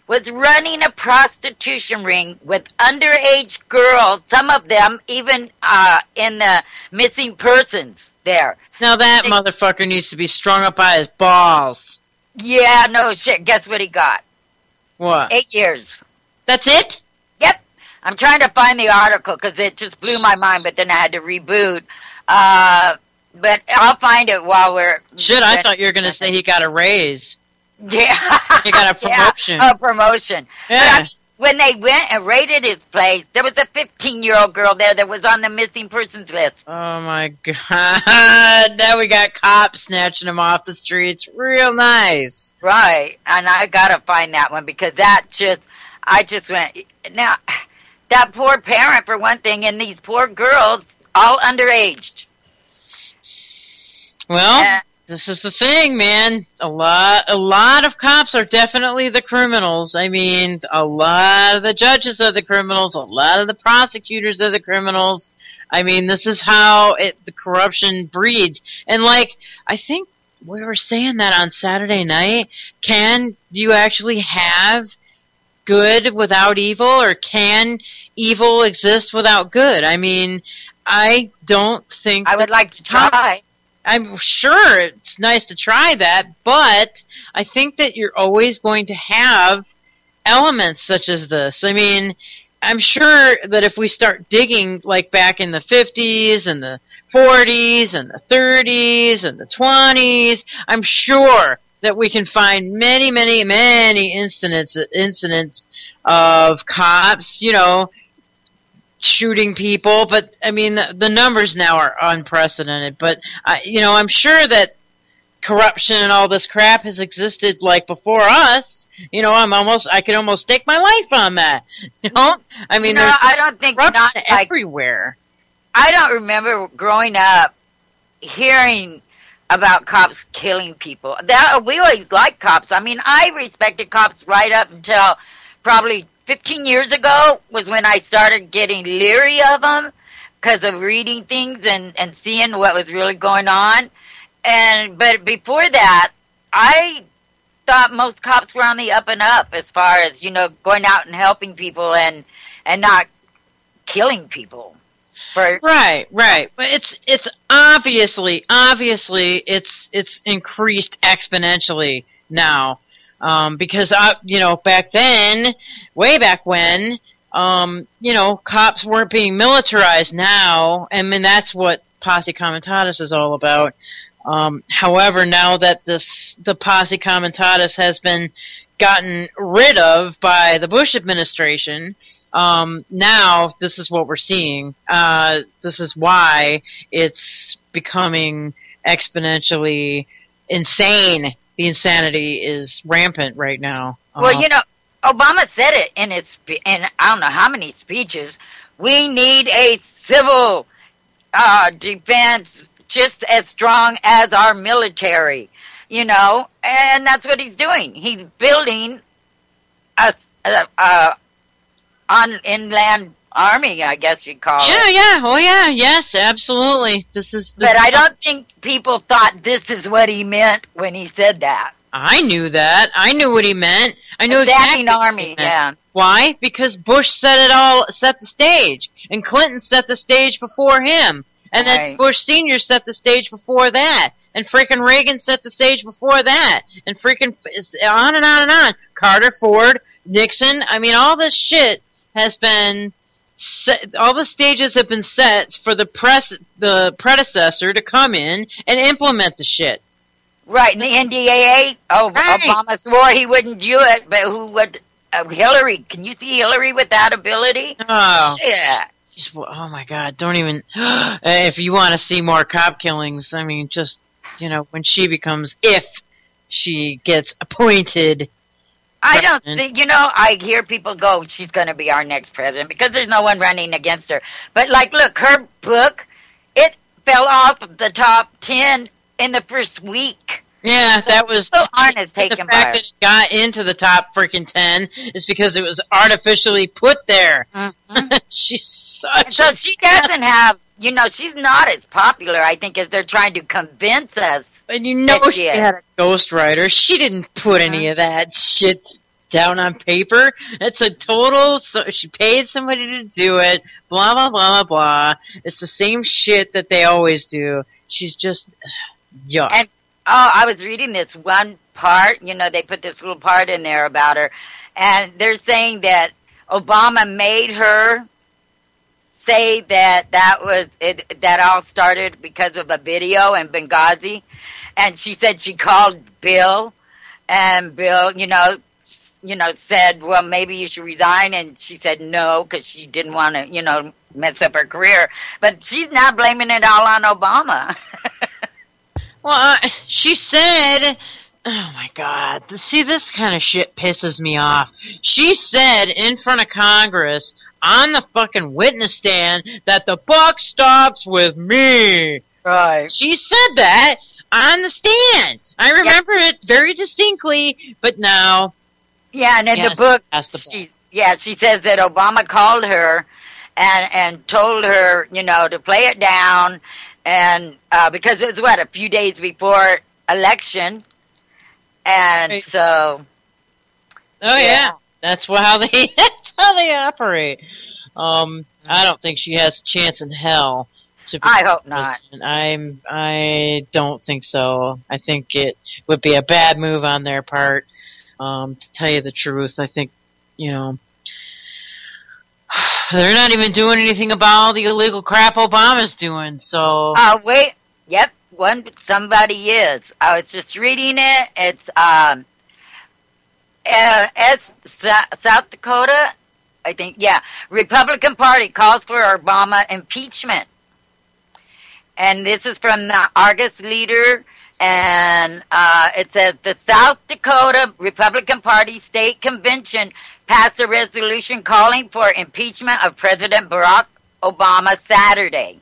was running a prostitution ring with underage girls. Some of them even in the missing persons there. Now that motherfucker needs to be strung up by his balls. Yeah, no shit. Guess what he got? What? 8 years. That's it? Yep. I'm trying to find the article because it just blew my mind, but then I had to reboot. But I'll find it while we're... Shit, I thought you were going to say he got a raise. Yeah. He got a promotion. Yeah, a promotion. Yeah. But I mean, when they went and raided his place, there was a 15-year-old girl there that was on the missing persons list. Oh, my God. Now we got cops snatching him off the streets. Real nice. Right. And I got to find that one because I just went... Now, that poor parent, for one thing, and these poor girls, all underaged. Well, this is the thing, man. A lot of cops are definitely the criminals. I mean, a lot of the judges are the criminals. A lot of the prosecutors are the criminals. I mean, this is how the corruption breeds. And like, I think we were saying that on Saturday night. Can you actually have good without evil, or can evil exist without good? I mean, I don't think... I would like to try. I'm sure it's nice to try that, but I think that you're always going to have elements such as this. I mean, I'm sure that if we start digging like back in the 50s and the 40s and the 30s and the 20s, I'm sure that we can find many, many, many incidents of cops, you know, shooting people, but I mean the numbers now are unprecedented. But you know, I'm sure that corruption and all this crap has existed like before us. You know, I could almost stake my life on that. You know, I mean, I don't think not everywhere. I don't remember growing up hearing about cops killing people. We always liked cops. I mean, I respected cops right up until probably 15 years ago was when I started getting leery of them because of reading things and seeing what was really going on. But before that, I thought most cops were on the up and up as far as, you know, going out and helping people and not killing people. Right. But it's obviously it's increased exponentially now. Because you know, back then, way back when, you know, cops weren't being militarized now. I mean, that's what Posse Comitatus is all about. However, now that the posse comitatus has been gotten rid of by the Bush administration, now this is what we're seeing. This is why it's becoming exponentially insane. The insanity is rampant right now. Well, Obama said it in I don't know how many speeches. We need a civil defense just as strong as our military, and that's what he's doing. He's building a inland army, I guess you'd call it. Yeah. Oh, yeah. Yes, absolutely. But I don't think people thought this is what he meant when he said that. I knew that. I knew what he meant. I knew exactly what army, yeah. Why? Because Bush set the stage, and Clinton set the stage before him, and then Bush Sr. set the stage before that, and freaking Reagan set the stage before that, and freaking on and on and on. Carter, Ford, Nixon. I mean, all this shit has been set, all the stages have been set for the predecessor to come in and implement the shit. Right, and the NDAA, right. Obama swore he wouldn't do it, but who would? Hillary, can you see Hillary with that ability? Oh, yeah. Oh my God, don't even, if you want to see more cop killings, I mean, just, when if she gets appointed. I don't think, I hear people go, she's going to be our next president, because there's no one running against her. But, look, her book, it fell off of the top 10 in the first week. Yeah, that was so honest. The fact that it got into the top freaking 10 is because it was artificially put there. Mm-hmm. She's such. So she doesn't have. She's not as popular, I think, as they're trying to convince us. And she had a ghostwriter. She didn't put any of that shit down on paper. It's a total. So she paid somebody to do it. Blah blah blah blah blah. It's the same shit that they always do. She's just yuck. And I was reading this one part. They put this little part in there about her, and they're saying that Obama made her say that was it. That all started because of a video in Benghazi, and she said she called Bill, and Bill, said, well, maybe you should resign, and she said no because she didn't want to, mess up her career. But she's now blaming it all on Obama. Well, she said, oh my God, see, this kind of shit pisses me off. She said in front of Congress on the fucking witness stand that the buck stops with me. Right. She said that on the stand. I remember it very distinctly, but now. Yeah, and in the book, she says that Obama called her and told her, to play it down. And because it was, a few days before election. And right. So. Oh, yeah. That's how they operate. I don't think she has a chance in hell to be I hope not. I don't think so. I think it would be a bad move on their part. To tell you the truth, I think, they're not even doing anything about all the illegal crap Obama's doing, so. Wait. Yep. Somebody is. I was just reading it. It's South Dakota, I think. Yeah. Republican Party calls for Obama impeachment. And this is from the Argus Leader. And it says the South Dakota Republican Party State Convention passed a resolution calling for impeachment of President Barack Obama Saturday.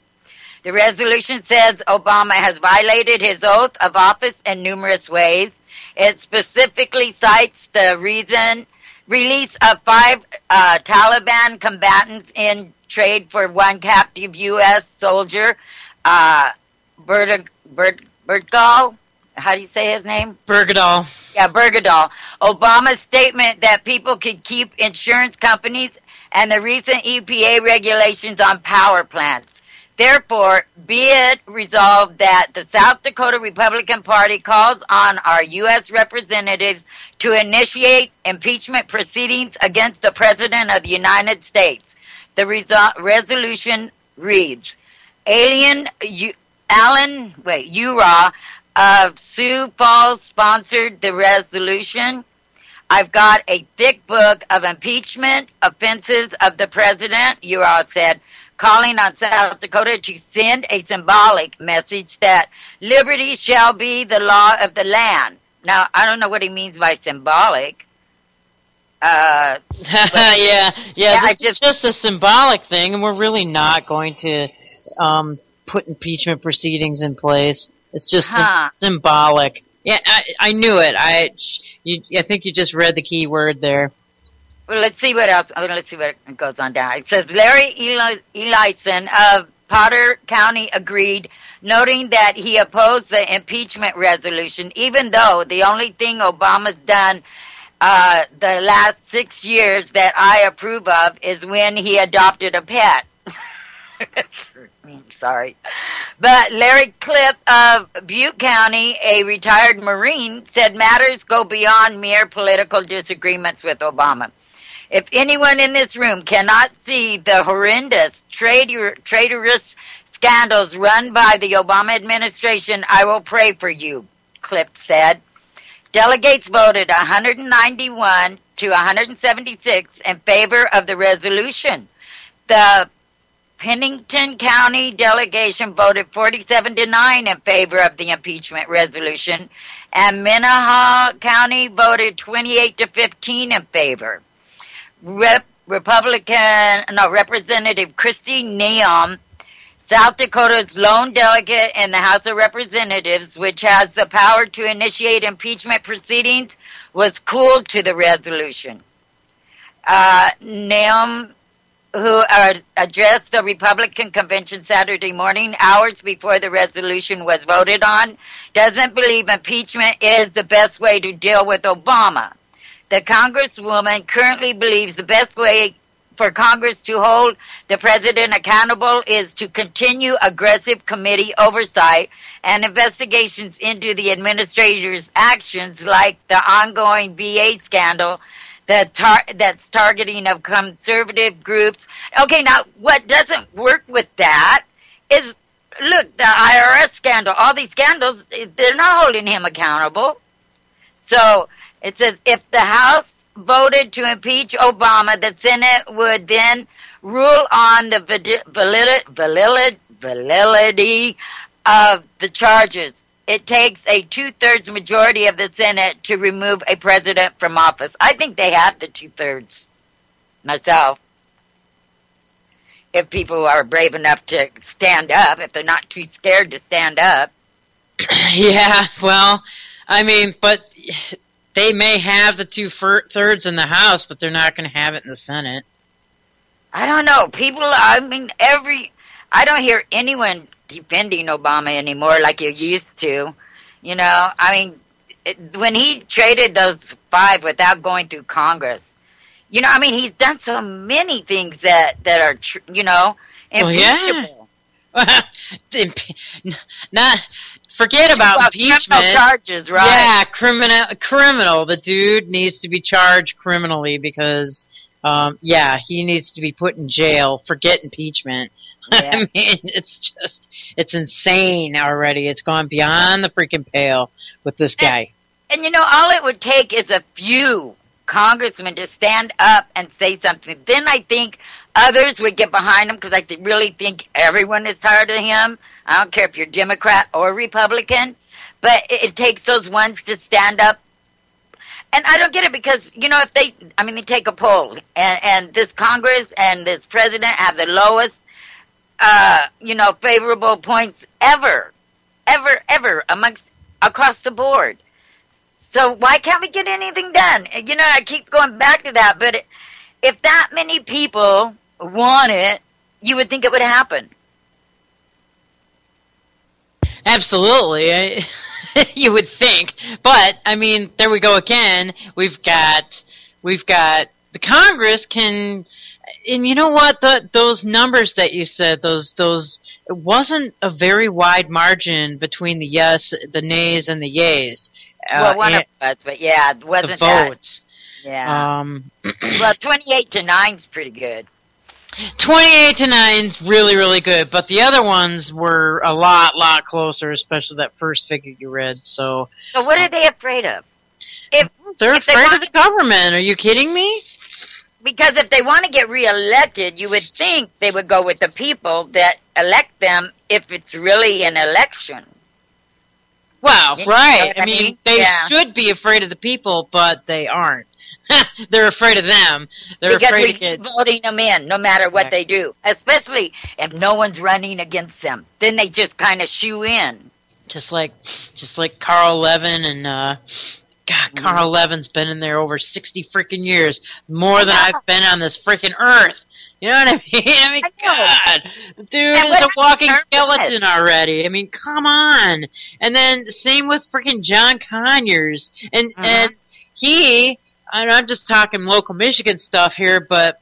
The resolution says Obama has violated his oath of office in numerous ways. It specifically cites the release of 5 Taliban combatants in trade for one captive U.S. soldier, Bergdahl. How do you say his name? Bergdahl. Yeah, Bergdahl. Obama's statement that people could keep insurance companies and the recent EPA regulations on power plants. Therefore, be it resolved that the South Dakota Republican Party calls on our U.S. representatives to initiate impeachment proceedings against the President of the United States. The resolution reads, alien URA of Sioux Falls sponsored the resolution. I've got a thick book of impeachment offenses of the president, URA said, calling on South Dakota to send a symbolic message that liberty shall be the law of the land. Now, I don't know what he means by symbolic. Yeah, it's just a symbolic thing, and we're really not going to put impeachment proceedings in place. It's just symbolic. Yeah, I knew it. I think you just read the key word there. Well, let's see what else. Let's see what goes on down. It says Larry Ellison of Potter County agreed, noting that he opposed the impeachment resolution, even though the only thing Obama's done the last 6 years that I approve of is when he adopted a pet. Sorry. But Larry Cliff of Butte County, a retired Marine, said matters go beyond mere political disagreements with Obama. If anyone in this room cannot see the horrendous traitorous scandals run by the Obama administration, I will pray for you, Cliff said. Delegates voted 191 to 176 in favor of the resolution. The Pennington County delegation voted 47 to 9 in favor of the impeachment resolution, and Minnehaha County voted 28 to 15 in favor. Representative Christy Neum, South Dakota's lone delegate in the House of Representatives, which has the power to initiate impeachment proceedings, was cool to the resolution. Neum, who addressed the Republican convention Saturday morning, hours before the resolution was voted on, doesn't believe impeachment is the best way to deal with Obama. The Congresswoman currently believes the best way for Congress to hold the president accountable is to continue aggressive committee oversight and investigations into the administrator's actions, like the ongoing VA scandal that's targeting of conservative groups. Okay, now what doesn't work with that is, look, the IRS scandal, all these scandals, they're not holding him accountable. So it says if the House voted to impeach Obama, the Senate would then rule on the validity of the charges. It takes a 2/3 majority of the Senate to remove a president from office. I think they have the 2/3 myself. If people are brave enough to stand up, if they're not too scared to stand up. Yeah, well, I mean, but they may have the 2/3 in the House, but they're not going to have it in the Senate. I don't know. I don't hear anyone defending Obama anymore like you used to. You know, I mean, when he traded those 5 without going through Congress, you know, I mean, he's done so many things that are, impeachable. Well, yeah. Not forget about impeachment. Criminal charges, right? Yeah, criminal. The dude needs to be charged criminally because, he needs to be put in jail. Forget impeachment. Yeah. I mean, it's insane already. It's gone beyond the freaking pale with this guy. And you know, all it would take is a few congressmen to stand up and say something. Then I think others would get behind him because I really think everyone is tired of him. I don't care if you're Democrat or Republican, but it takes those ones to stand up. And I don't get it because, you know, they take a poll and this Congress and this president have the lowest favorable points ever across the board. So why can't we get anything done? You know, I keep going back to that, but if that many people want it, you would think it would happen. Absolutely. You would think. But, I mean, there we go again. We've got the Congress can. And you know what? Those numbers that you said, it wasn't a very wide margin between the nays and the yays. Well, one of us, but yeah, it wasn't the votes. That. Yeah. Well, 28 to 9 is pretty good. 28-9 is really, really good, but the other ones were a lot closer, especially that first figure you read. So what are they afraid of? They're afraid of the government. Are you kidding me? Because if they want to get reelected, you would think they would go with the people that elect them if it's really an election. Well, right. I mean, they yeah. should be afraid of the people, but they aren't. They're afraid of them. They're because afraid we keep voting them in, no matter what they do. Especially if no one's running against them, then they just kind of shoo in. Just like Carl Levin and God, Carl Levin's been in there over 60 freaking years, more than I've been on this freaking earth. You know what I mean? I mean, God, the dude is a walking skeleton already. I mean, come on. And then same with freaking John Conyers, and he. I'm just talking local Michigan stuff here, but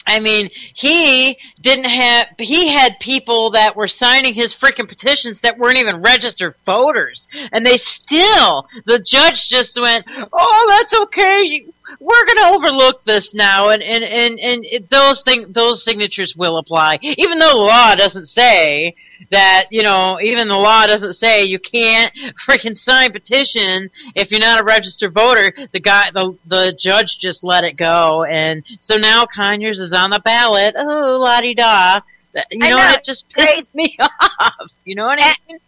I mean, he had people that were signing his freaking petitions that weren't even registered voters. And the judge just went, oh, that's okay. We're going to overlook this now. And those signatures will apply. Even though the law doesn't say that, even the law doesn't say you can't freaking sign petition if you're not a registered voter. The judge just let it go, and so now Conyers is on the ballot. Oh, la-di-da. It just pisses me off. You know what I mean?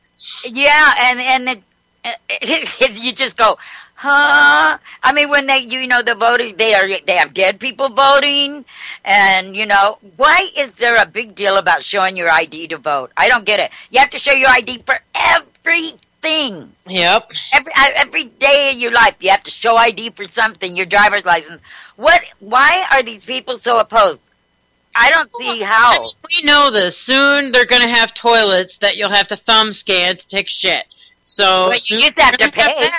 Yeah, and you just go, huh? I mean, when the voting, they have dead people voting, and why is there a big deal about showing your ID to vote? I don't get it. You have to show your ID for everything. Yep. Every day of your life, you have to show ID for something. Your driver's license. Why are these people so opposed? I don't see how. I mean, we know this. Soon they're going to have toilets that you'll have to thumb scan to take shit. So you used to have to pay.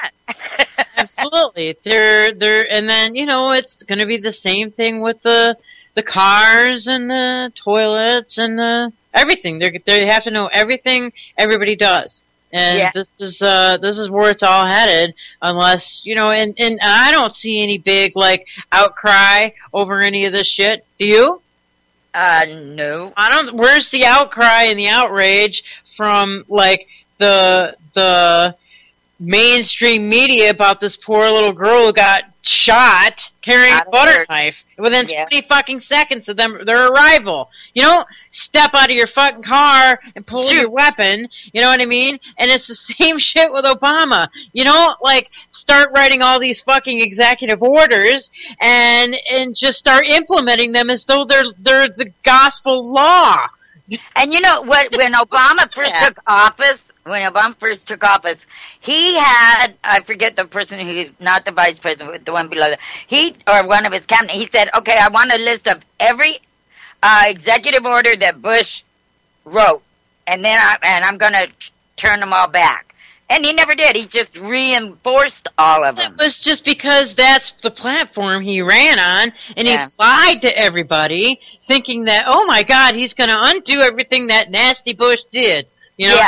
Absolutely. And then, it's going to be the same thing with the cars and the toilets and everything. They have to know everything everybody does. And this is where it's all headed, unless, and I don't see any big, outcry over any of this shit. Do you? No. Where's the outcry and the outrage from, the mainstream media about this poor little girl who got shot carrying a butter knife within 20 fucking seconds of their arrival? You don't step out of your fucking car and pull your weapon, you know what I mean? And it's the same shit with Obama. You don't, start writing all these fucking executive orders and just start implementing them as though they're the gospel law. And when Obama first took office, he had, I forget the person who's not the vice president, the one below that, or one of his cabinet, he said, okay, I want a list of every executive order that Bush wrote, and then I'm going to turn them all back. And he never did. He just reinforced all of them. It was just because that's the platform he ran on, and he lied to everybody, thinking that, oh my God, he's going to undo everything that nasty Bush did. And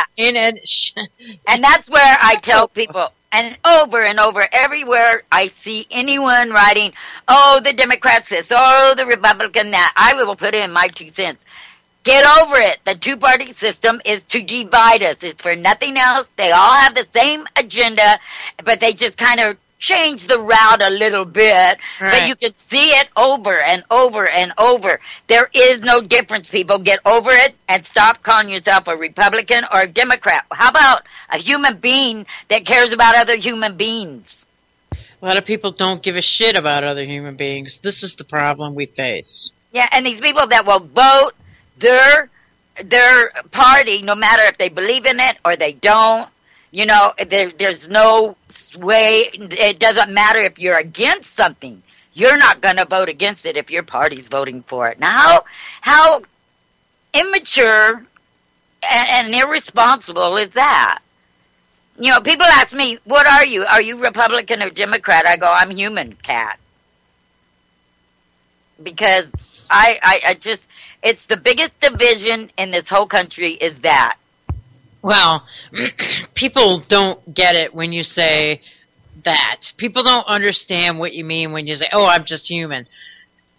that's where I tell people, and over, everywhere I see anyone writing, oh, the Democrats this, oh, the Republican that, I will put in my 2 cents. Get over it. The two-party system is to divide us. It's for nothing else. They all have the same agenda, but they just kind of change the route a little bit. Right. But you can see it over and over and over. There is no difference, people. Get over it and stop calling yourself a Republican or a Democrat. How about a human being that cares about other human beings? A lot of people don't give a shit about other human beings. This is the problem we face. Yeah, and these people that will vote their party, no matter if they believe in it or they don't, there's no way. It doesn't matter if you're against something. You're not going to vote against it if your party's voting for it. Now, how immature and irresponsible is that? People ask me, what are you? Are you Republican or Democrat? I go, I'm human, cat. Because I just... It's the biggest division in this whole country is that. Well, people don't get it when you say that. People don't understand what you mean when you say, oh, I'm just human.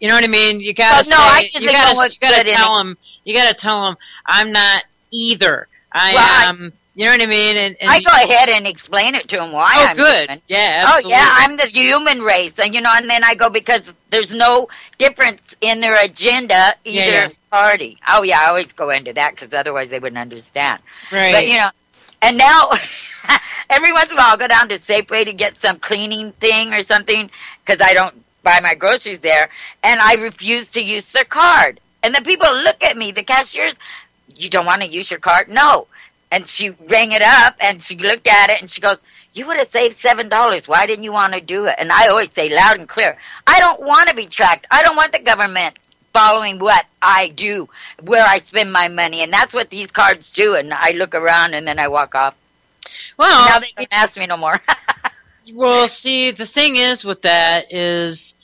You know what I mean? You gotta no, I just you gotta good tell them. You gotta tell them I'm not either. I am. You know what I mean? And I go ahead and explain it to them why I'm good. human. Yeah, absolutely. Oh, yeah, I'm the human race. And, you know, and then I go because there's no difference in their agenda, either party. Oh, yeah, I always go into that because otherwise they wouldn't understand. Right. But, you know, and now every once in a while I'll go down to Safeway to get some cleaning thing or something because I don't buy my groceries there. And I refuse to use their card. And the people look at me, the cashiers, you don't want to use your card? No. And she rang it up, and she looked at it, and she goes, you would have saved $7. Why didn't you want to do it? And I always say loud and clear, I don't want to be tracked. I don't want the government following what I do, where I spend my money. And that's what these cards do. And I look around, and then I walk off. Well, now they don't ask me no more. Well, see, the thing is with that is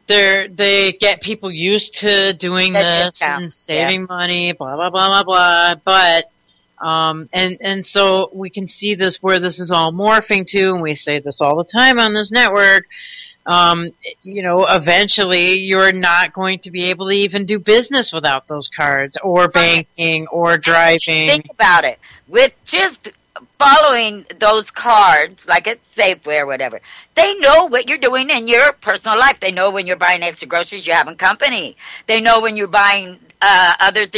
they get people used to doing this and saving money, blah, blah, blah, blah, blah. But and so we can see this where this is all morphing to, and we say this all the time on this network. You know, eventually you're not going to be able to even do business without those cards or banking or driving. Think about it. With just following those cards, like at Safeway or whatever, they know what you're doing in your personal life. They know when you're buying extra groceries, you're having company. They know when you're buying other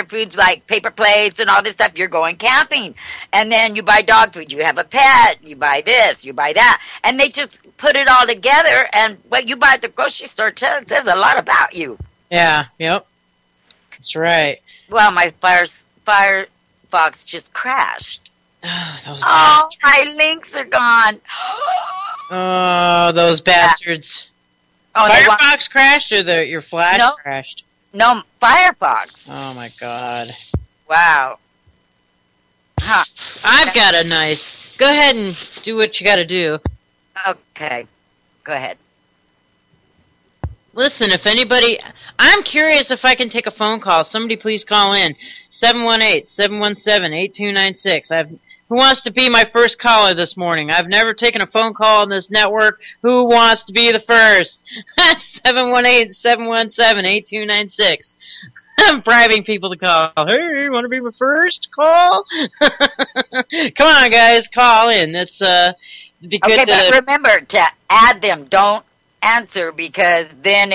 foods like paper plates and all this stuff, you're going camping. And then you buy dog food, you have a pet, you buy this, you buy that. And they just put it all together, and what you buy at the grocery store says a lot about you. Yeah, yep. That's right. Well, my Firefox just crashed. Oh, my links are gone. Oh, those bastards. Oh, Firefox crashed or your Flash crashed? No, Firefox. Oh, my God. Wow. Huh. I've got a nice... Go ahead and do what you got to do. Okay. Go ahead. Listen, if anybody... I'm curious if I can take a phone call. Somebody please call in. 718-717-8296. Who wants to be my first caller this morning? I've never taken a phone call on this network. Who wants to be the first? 718-717-8296. I'm bribing people to call. Hey, you want to be my first call? Come on, guys, call in. It's be good. Okay, but remember to add them. Don't answer because then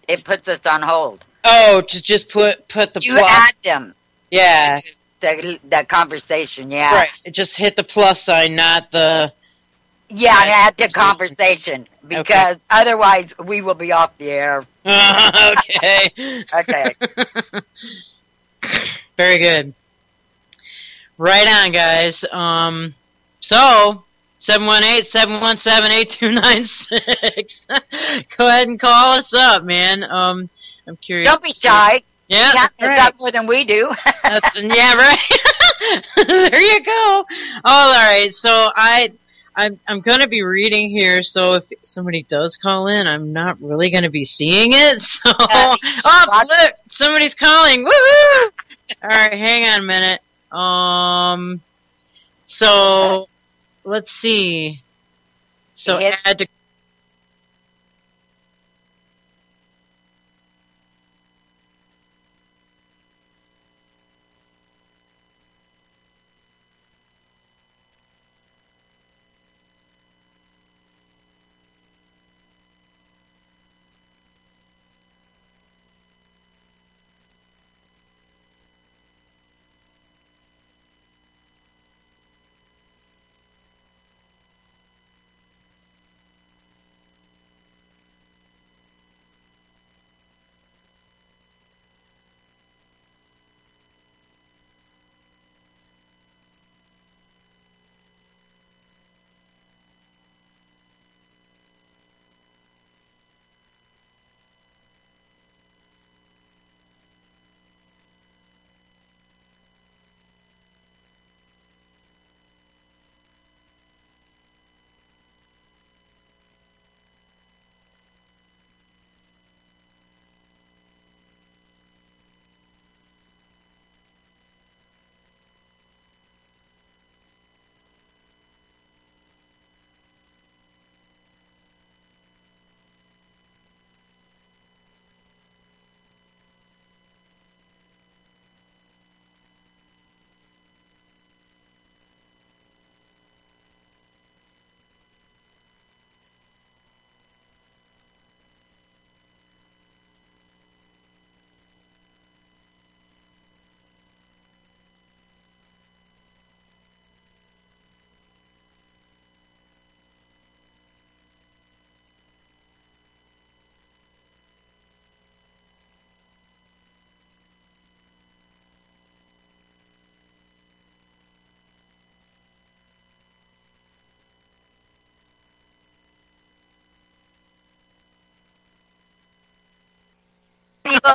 it puts us on hold. Oh, to just put the you add them. Yeah. The conversation, yeah. Right. Just hit the plus sign, not the... Yeah, add the conversation, because otherwise we will be off the air. Okay. Okay. Very good. Right on, guys. So, 718-717-8296. Go ahead and call us up, man. I'm curious. Don't be shy. Yeah, that's right. More than we do. Yeah, right. There you go. Oh, all right. So I'm going to be reading here. So if somebody does call in, I'm not really going to be seeing it. So look, somebody's calling. Woohoo! All right, hang on a minute. So let's see. So add to.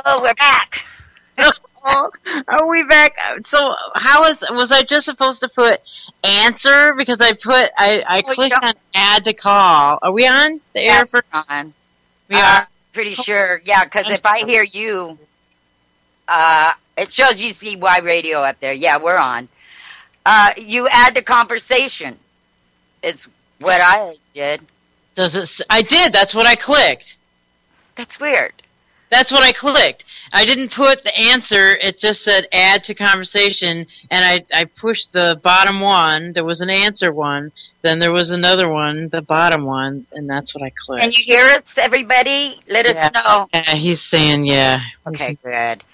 Oh, we're back. Oh, are we back? So how was I just supposed to put answer? Because I clicked on add to call. Are we on the air first? On. We are. Pretty sure. Yeah, because if I hear you, it shows you CY radio up there. Yeah, we're on. You add the conversation. It's what I always did. Does it? I did. That's what I clicked. That's weird. That's what I clicked. I didn't put the answer. It just said add to conversation, and I pushed the bottom one. There was an answer one. Then there was another one, the bottom one, and that's what I clicked. Can you hear us, everybody? Let us know. Yeah, he's saying yeah. Okay, good.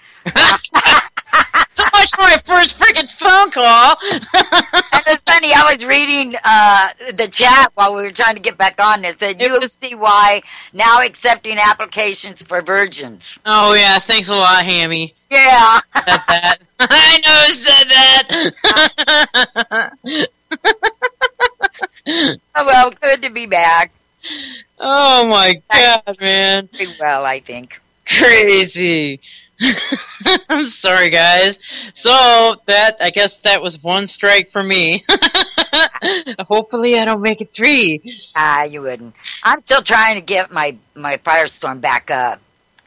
So much for my first freaking phone call. And it's funny, I was reading the chat while we were trying to get back on. It said UFCY now accepting applications for virgins. Oh, yeah, thanks a lot, Hammy. Yeah. Said that. I know who said that. Oh, well, good to be back. Oh, my God, man. Pretty well, I think. Crazy. I'm sorry, guys. So I guess that was one strike for me. Hopefully, I don't make it 3. You wouldn't. I'm still trying to get my Firestorm back up.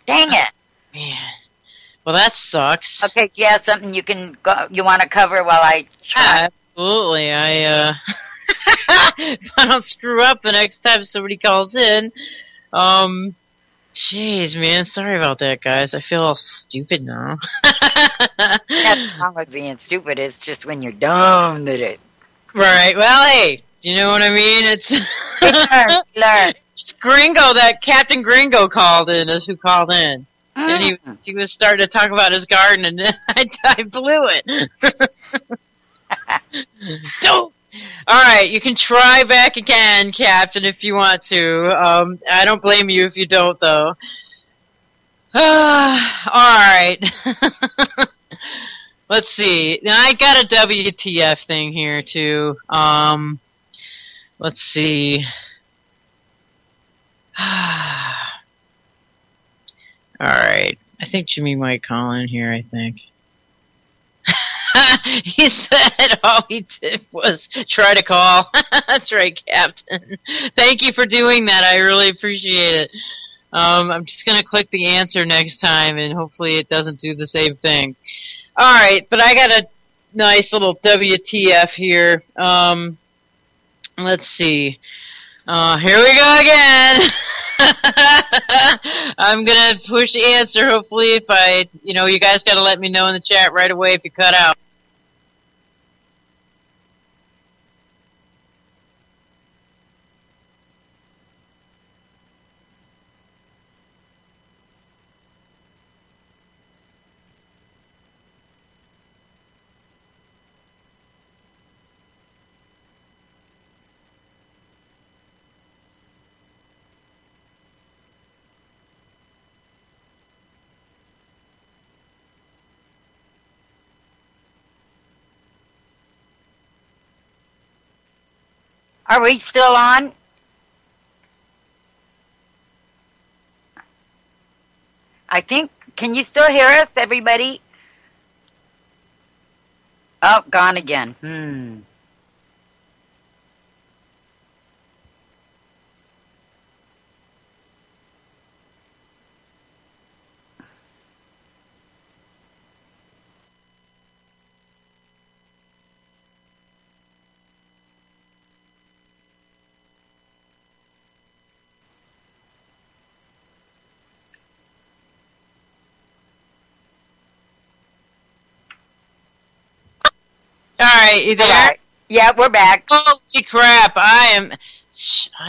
Dang it, man. Well, that sucks. Okay, yeah, something you want to cover while I try. Absolutely. If I don't screw up the next time somebody calls in. Jeez, man, sorry about that, guys. I feel all stupid now. Nothing wrong with being stupid. It's just when you're dumb at it. Right. Well, hey, you know what I mean? It's learn. It's Gringo. That Captain Gringo called in. Is who called in, and he was starting to talk about his garden, and then I blew it. Don't. All right, you can try back again, Captain, if you want to. I don't blame you if you don't, though. All right. Let's see. Now, I got a WTF thing here, too. Let's see. All right. I think Jimmy might call in here, I think. He said all he did was try to call. That's right, Captain. Thank you for doing that. I really appreciate it. I'm just going to click the answer next time, and hopefully it doesn't do the same thing. All right, but I got a nice little WTF here. Let's see. Here we go again. I'm going to push answer. Hopefully if you guys got to let me know in the chat right away if you cut out. Are we still on? I think, can you still hear us, everybody? Oh, gone again. All right, you there? Right. Yeah, we're back. Holy crap, I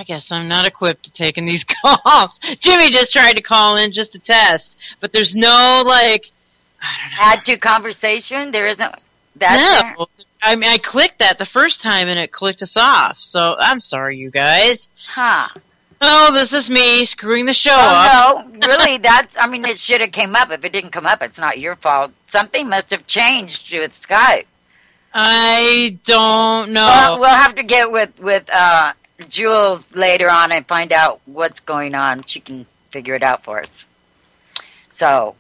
guess I'm not equipped to taking these calls. Jimmy just tried to call in just to test, but there's no, I don't know. Add to conversation? There isn't. No. I mean, I clicked that the first time and it clicked us off, so I'm sorry, you guys. Huh. Oh, this is me screwing the show up. No, really, it should have came up. If it didn't come up, it's not your fault. Something must have changed with Skype. I don't know. Well, we'll have to get with Jules later on and find out what's going on. She can figure it out for us. So,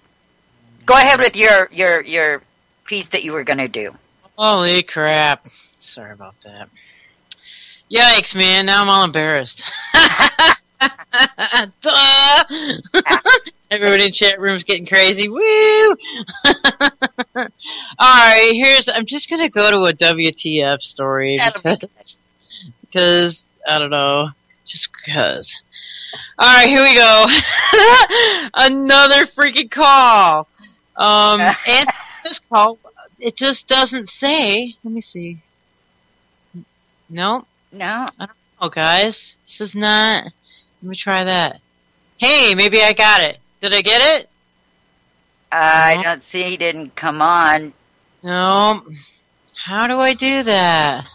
Go ahead with your piece that you were going to do. Holy crap. Sorry about that. Yikes, man. Now I'm all embarrassed. Duh! Everybody in chat room's getting crazy. Woo! Alright, I'm just going to go to a WTF story because, I don't know, just because. Alright, here we go. Another freaking call. And this call, it just doesn't say. Let me see. Nope. No. I don't know, guys. This is not. Let me try that. Hey, maybe I got it. Did I get it? I don't see. He didn't come on. No. How do I do that?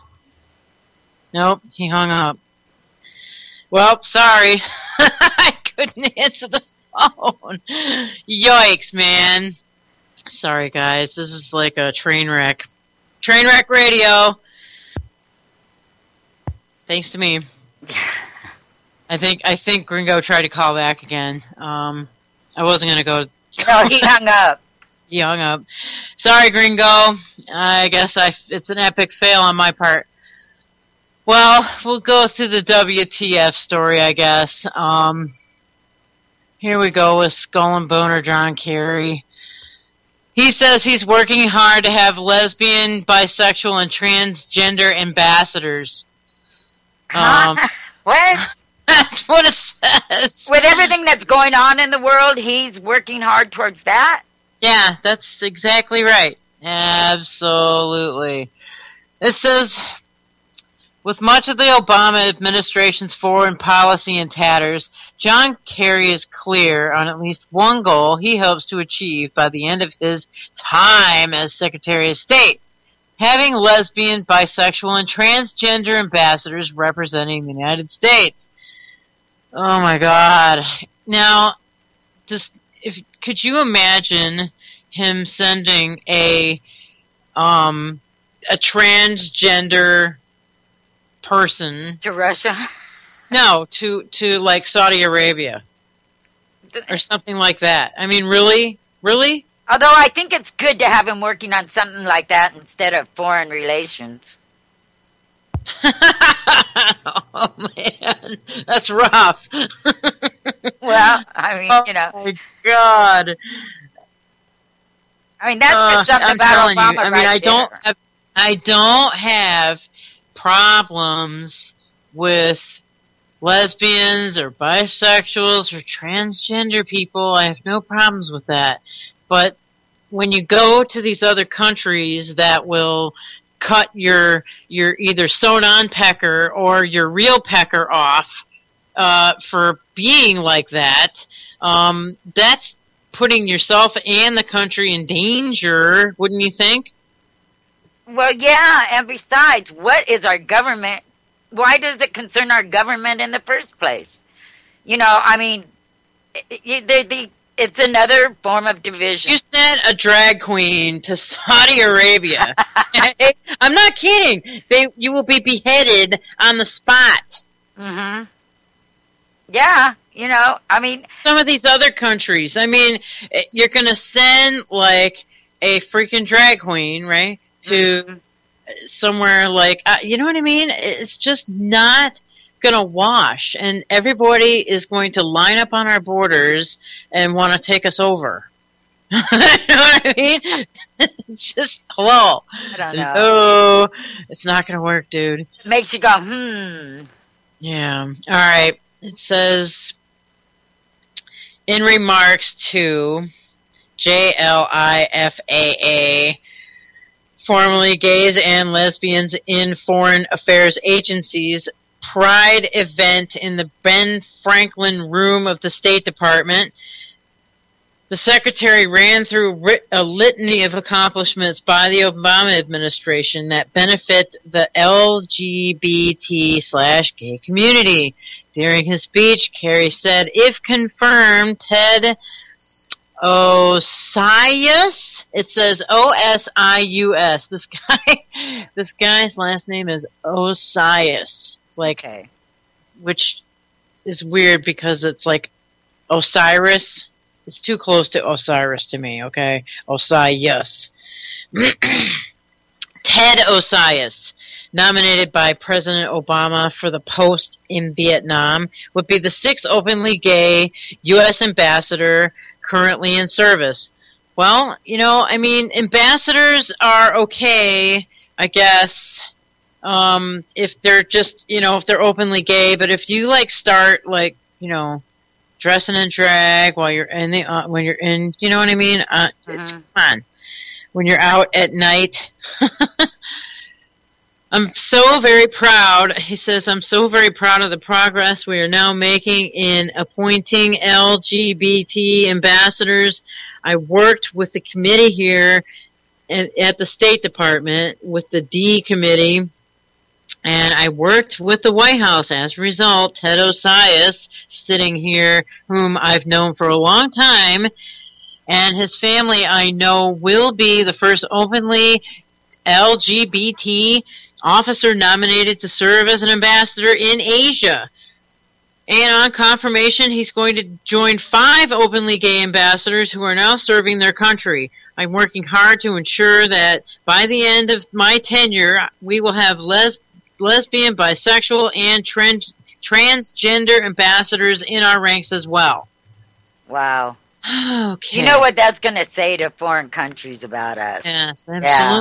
Nope, he hung up. Well, sorry. I couldn't answer the phone. Yikes, man. Sorry, guys. This is like a train wreck. Train wreck radio. Thanks to me. I think Gringo tried to call back again. I wasn't gonna go. No, he hung up. He hung up. Sorry, Gringo. I guess it's an epic fail on my part. Well, we'll go through the WTF story, I guess. Here we go with Skull and Boner John Kerry. He says he's working hard to have lesbian, bisexual, and transgender ambassadors. What? That's what it says. With everything that's going on in the world, he's working hard towards that? Yeah, that's exactly right. Absolutely. It says, with much of the Obama administration's foreign policy in tatters, John Kerry is clear on at least one goal he hopes to achieve by the end of his time as Secretary of State: having lesbian, bisexual, and transgender ambassadors representing the United States. Oh my God. Now, could you imagine him sending a transgender person to Russia? No, to like Saudi Arabia or something like that. I mean, really? Really? Although I think it's good to have him working on something like that instead of foreign relations. Oh man, that's rough. Well, I mean, oh my God. I mean, that's something about Obama. I mean, I don't have problems with lesbians or bisexuals or transgender people. I have no problems with that. But when you go to these other countries that will cut your either sewn-on pecker or your real pecker off for being like that, that's putting yourself and the country in danger, wouldn't you think? Well, yeah, and besides, what is our government? Why does it concern our government in the first place? You know, I mean, it's another form of division. You sent a drag queen to Saudi Arabia. I'm not kidding. You will be beheaded on the spot. Mm-hmm. Yeah, you know, I mean... Some of these other countries, I mean, you're going to send, like, a freaking drag queen, right, to somewhere like... you know what I mean? It's just not going to wash, and everybody is going to line up on our borders and want to take us over. You know what I mean? Just, hello. I don't know. Oh, it's not going to work, dude. It makes you go, Yeah. All right. It says, in remarks to JLIFAA, formerly Gays and Lesbians in Foreign Affairs Agency's Pride event in the Ben Franklin Room of the State Department, the Secretary ran through a litany of accomplishments by the Obama administration that benefit the LGBT/gay community. During his speech, Kerry said, if confirmed, Ted Osius, it says Osius. This guy's last name is Osius. Which is weird because it's like Osiris, It's too close to Osiris to me, okay? Osiris. Ted Osiris, nominated by President Obama for the post in Vietnam, would be the 6th openly gay U.S. ambassador currently in service. Well, I mean, ambassadors are okay, I guess, if they're just, if they're openly gay, but if you, start, dressing in drag while you're in when you're in, you know what I mean? Come on. When you're out at night. I'm so very proud, he says, I'm so very proud of the progress we are now making in appointing LGBT ambassadors. I worked with the committee here at the State Department, with the D committee, and I worked with the White House. As a result, Ted Osiris, sitting here, whom I've known for a long time, and his family, I know, will be the first openly LGBT officer nominated to serve as an ambassador in Asia. And on confirmation, he's going to join 5 openly gay ambassadors who are now serving their country. I'm working hard to ensure that by the end of my tenure, we will have lesbian, bisexual, and transgender ambassadors in our ranks as well. Wow. Okay. You know what that's going to say to foreign countries about us? Yes, absolutely. Yeah.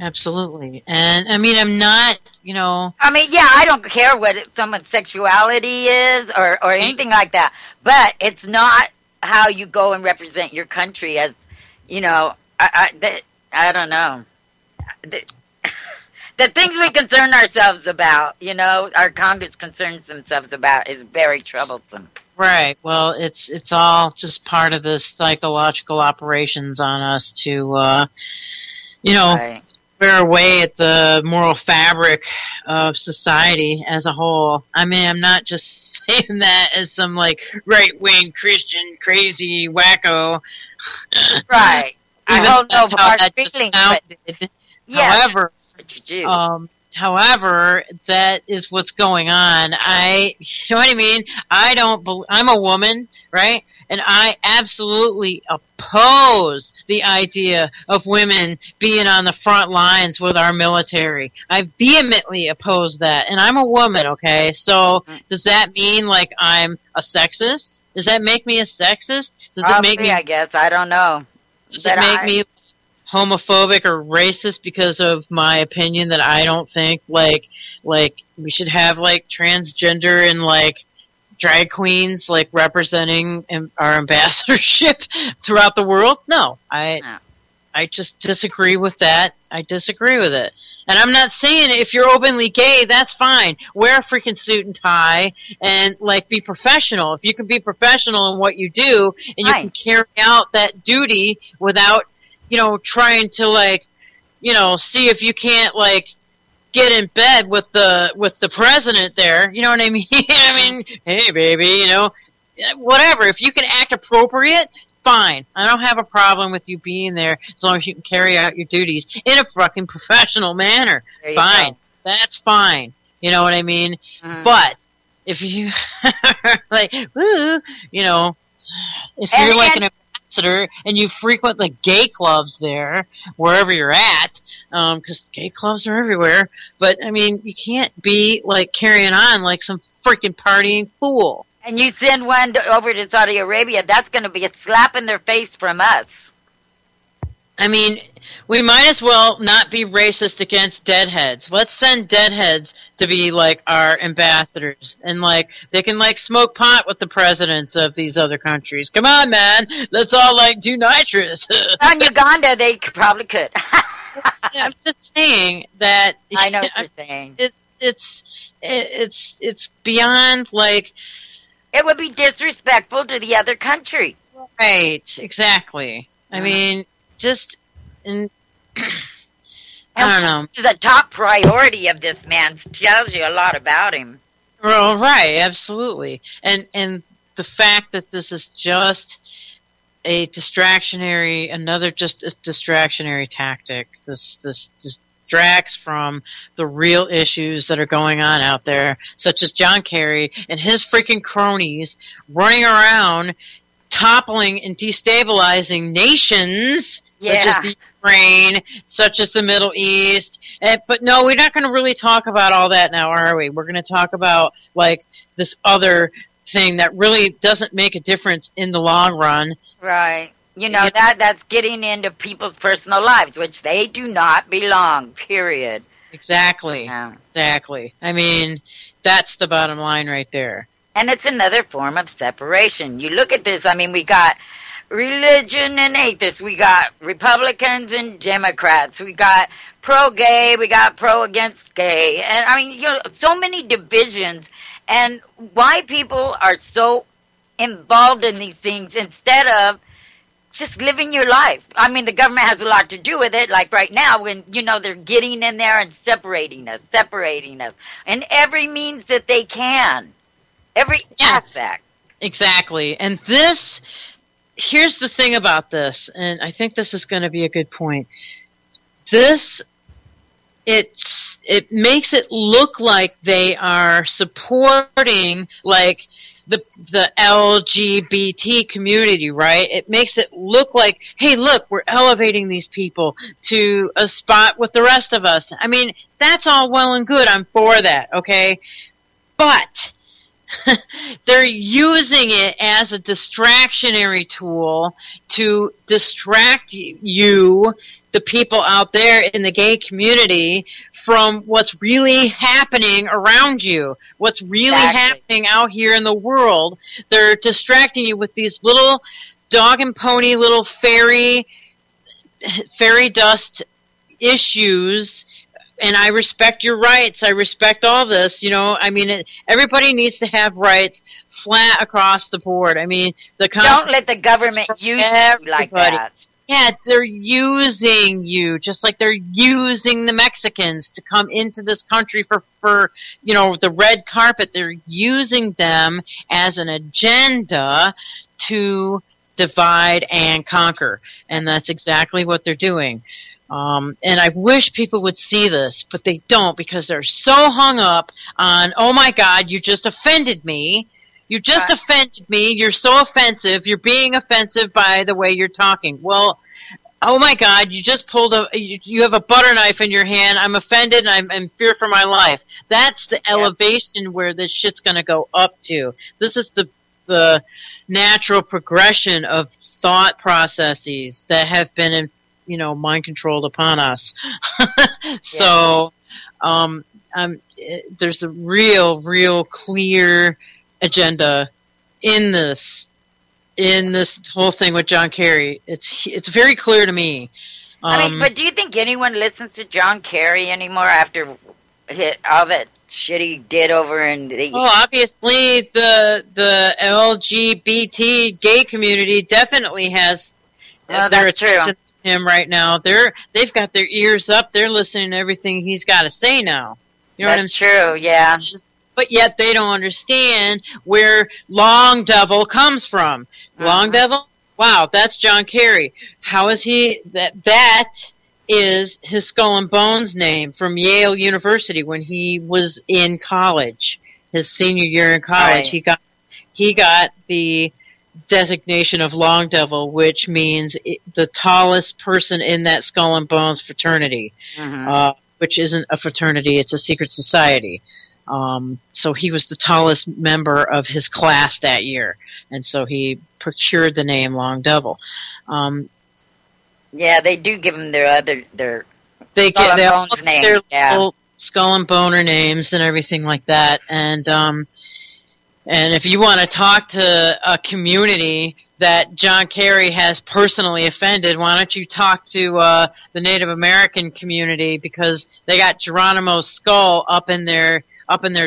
Absolutely. And, I mean, I'm not, I mean, yeah, I don't care what someone's sexuality is or anything like that. But it's not how you go and represent your country as, I don't know. The things we concern ourselves about, our Congress concerns themselves about is very troublesome. Right. Well, it's all just part of the psychological operations on us to, right. wear away at the moral fabric of society as a whole. I mean, I'm not just saying that as some, right-wing Christian crazy wacko. Right. I don't know how that feelings, just sounded. Yeah. However, that is what's going on. You know what I mean? I'm a woman, right? And I absolutely oppose the idea of women being on the front lines with our military. I vehemently oppose that. And I'm a woman, okay? So does that mean, I'm a sexist? Does that make me a sexist? Does Probably, it make me, I guess. I don't know. Does it make me homophobic or racist because of my opinion that I don't think, we should have, transgender and, drag queens representing our ambassadorship throughout the world? No, I just disagree with that. I disagree with it. And I'm not saying if you're openly gay, that's fine. Wear a freaking suit and tie and be professional. If you can be professional in what you do and you can carry out that duty without, trying to see if you can't get in bed with the president there, you know what I mean? I mean, hey baby, whatever. If you can act appropriate, fine. I don't have a problem with you being there as long as you can carry out your duties in a fucking professional manner. Fine. That's fine. You know what I mean? But if you woo, if you're an ambassador and you frequent the gay clubs there, wherever you're at, because gay clubs are everywhere, but, I mean, you can't be, carrying on like some freaking partying fool. And you send one over to Saudi Arabia, that's going to be a slap in their face from us. I mean, we might as well not be racist against deadheads. Let's send deadheads to be, our ambassadors. And, they can, smoke pot with the presidents of these other countries. Come on, man. Let's all, do nitrous. On Uganda, they probably could. I'm just saying that... I know what you're saying. It's beyond, It would be disrespectful to the other country. Right, exactly. I mean, I don't know. This is a top priority of this man. Tells you a lot about him. Well, right, absolutely. And the fact that this is just another distractionary tactic. This distracts from the real issues that are going on out there, such as John Kerry and his freaking cronies running around toppling and destabilizing nations such as the Ukraine, such as the Middle East. But no, we're not going to really talk about all that now, are we? We're going to talk about like this other thing that really doesn't make a difference in the long run. Right. You know, that's getting into people's personal lives, which they do not belong, period. Exactly. Yeah. Exactly. I mean, that's the bottom line right there. And it's another form of separation. You look at this, I mean, we got religion and atheists, we got Republicans and Democrats, we got pro-gay, we got pro-against gay, and I mean, you know, so many divisions, and why people are so involved in these things instead of just living your life. I mean, the government has a lot to do with it, like right now when, you know, they're getting in there and separating us, in every means that they can. Every aspect. Exactly. And here's the thing about this, and I think this is going to be a good point. It makes it look like they are supporting, like, the LGBT community, right? It makes it look like, hey, look, we're elevating these people to a spot with the rest of us. I mean, that's all well and good. I'm for that, okay? But they're using it as a distractionary tool to distract you, the people out there in the gay community, from what's really happening around you, what's really happening out here in the world. They're distracting you with these little dog and pony, little fairy dust issues. And I respect your rights. I respect all this. You know, I mean, everybody needs to have rights flat across the board. I mean, don't let the government use you like that. Yeah, they're using you just like they're using the Mexicans to come into this country for you know, the red carpet. They're using them as an agenda to divide and conquer, and that's exactly what they're doing. And I wish people would see this, but they don't, because they're so hung up on, oh my God, you just offended me. You just offended me. You're so offensive. You're being offensive by the way you're talking. Well, oh my God, you just pulled you have a butter knife in your hand. I'm offended and I'm fear for my life. That's the elevation where this shit's going to go up to. This is the natural progression of thought processes that have been mind controlled upon us. So, there's a real clear agenda in this whole thing with John Kerry. It's very clear to me. I mean, but do you think anyone listens to John Kerry anymore after all that shit he did over in the... Oh, obviously the LGBT gay community definitely has that's true. Him right now. They've got their ears up. They're listening to everything he's got to say now. You know That's true, yeah. But yet they don't understand where Long Devil comes from. Long Devil? Wow, that's John Kerry. How is he? That is his Skull and Bones name from Yale University when he was in college. His senior year in college, he got the designation of Long Devil, which means the tallest person in that Skull and Bones fraternity, which isn't a fraternity, it's a secret society. So he was the tallest member of his class that year, and so he procured the name Long Devil. Yeah, they do give him their little Skull and Boner names and everything like that, and if you want to talk to a community that John Kerry has personally offended, why don't you talk to the Native American community, because they got Geronimo's skull up in their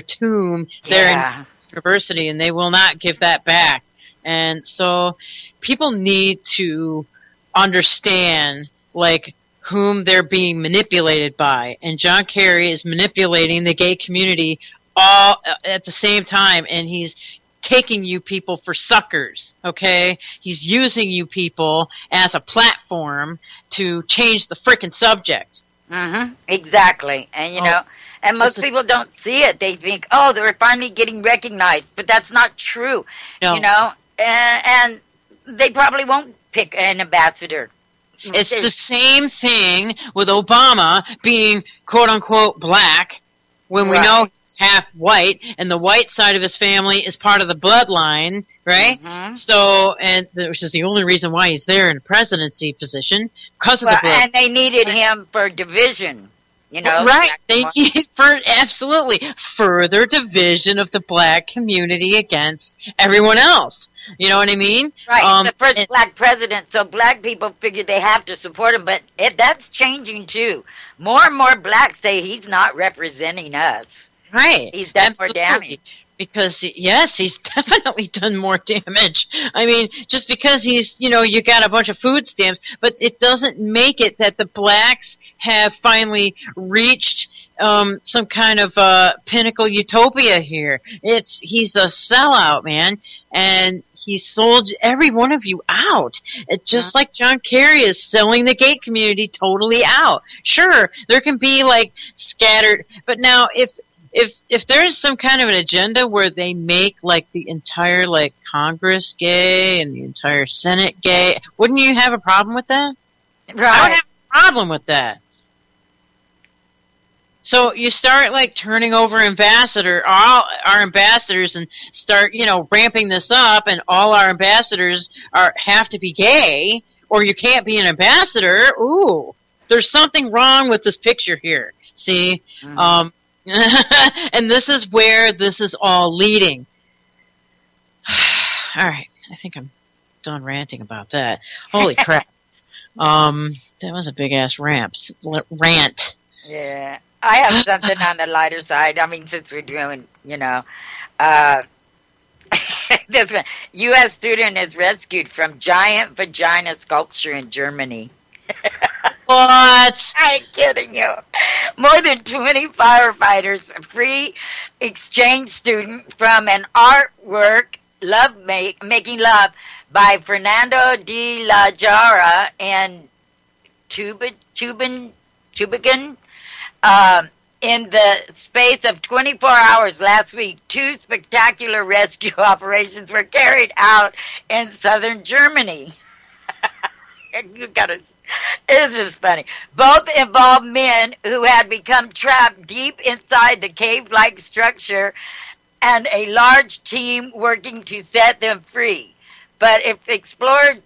tomb there in university, and they will not give that back. And so people need to understand like whom they're being manipulated by, and John Kerry is manipulating the gay community all at the same time, and he's taking you people for suckers, okay? He's using you people as a platform to change the frickin' subject. Exactly. And, you know, and most people don't see it. They think, oh, they're finally getting recognized. But that's not true, No. you know. And they probably won't pick an ambassador. It's the same thing with Obama being quote-unquote black when we know he's half white, and the white side of his family is part of the bloodline, right? So, and which is the only reason why he's there in a presidency position, because of the blood. And they needed him for division, you know. Right. They need for absolutely further division of the black community against everyone else. You know what I mean? Right. The first black president, so black people figured they have to support him, but that's changing too. More and more blacks say he's not representing us. Right. He's done more damage. Because, yes, he's definitely done more damage. I mean, just because he's, you know, you got a bunch of food stamps, but it doesn't make it that the blacks have finally reached some kind of pinnacle utopia here. He's a sellout, man, and he sold every one of you out. It's just like John Kerry is selling the gay community totally out. Sure, there can be, like, scattered, but now if there is some kind of an agenda where they make, like, the entire, like, Congress gay and the entire Senate gay, wouldn't you have a problem with that? Right. I don't have a problem with that. So you start, like, turning over all our ambassadors and start, you know, ramping this up, and all our ambassadors have to be gay, or you can't be an ambassador. Ooh, there's something wrong with this picture here. See? And this is where this is all leading. All right, I think I'm done ranting about that. Holy crap. That was a big-ass rant. Yeah. I have something on the lighter side. I mean, since we're doing, you know, this one. U.S. student is rescued from giant vagina sculpture in Germany. What? I'm kidding you. More than 20 firefighters, a free exchange student from an artwork, Making Love, by Fernando de la Jara and Tübingen, in the space of 24 hours last week, 2 spectacular rescue operations were carried out in southern Germany. This is funny. Both involved men who had become trapped deep inside the cave-like structure and a large team working to set them free. But if explorer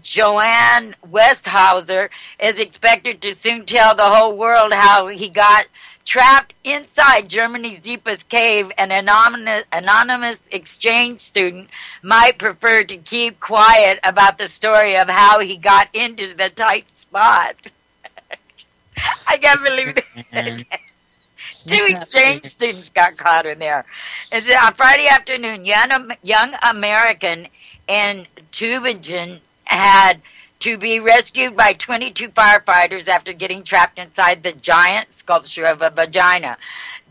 Joanne Westhauser is expected to soon tell the whole world how he got trapped inside Germany's deepest cave, an anonymous exchange student might prefer to keep quiet about the story of how he got into the tight spot. I can't believe that. 2 exchange students got caught in there. And on Friday afternoon, young American in Tübingen had to be rescued by 22 firefighters after getting trapped inside the giant sculpture of a vagina.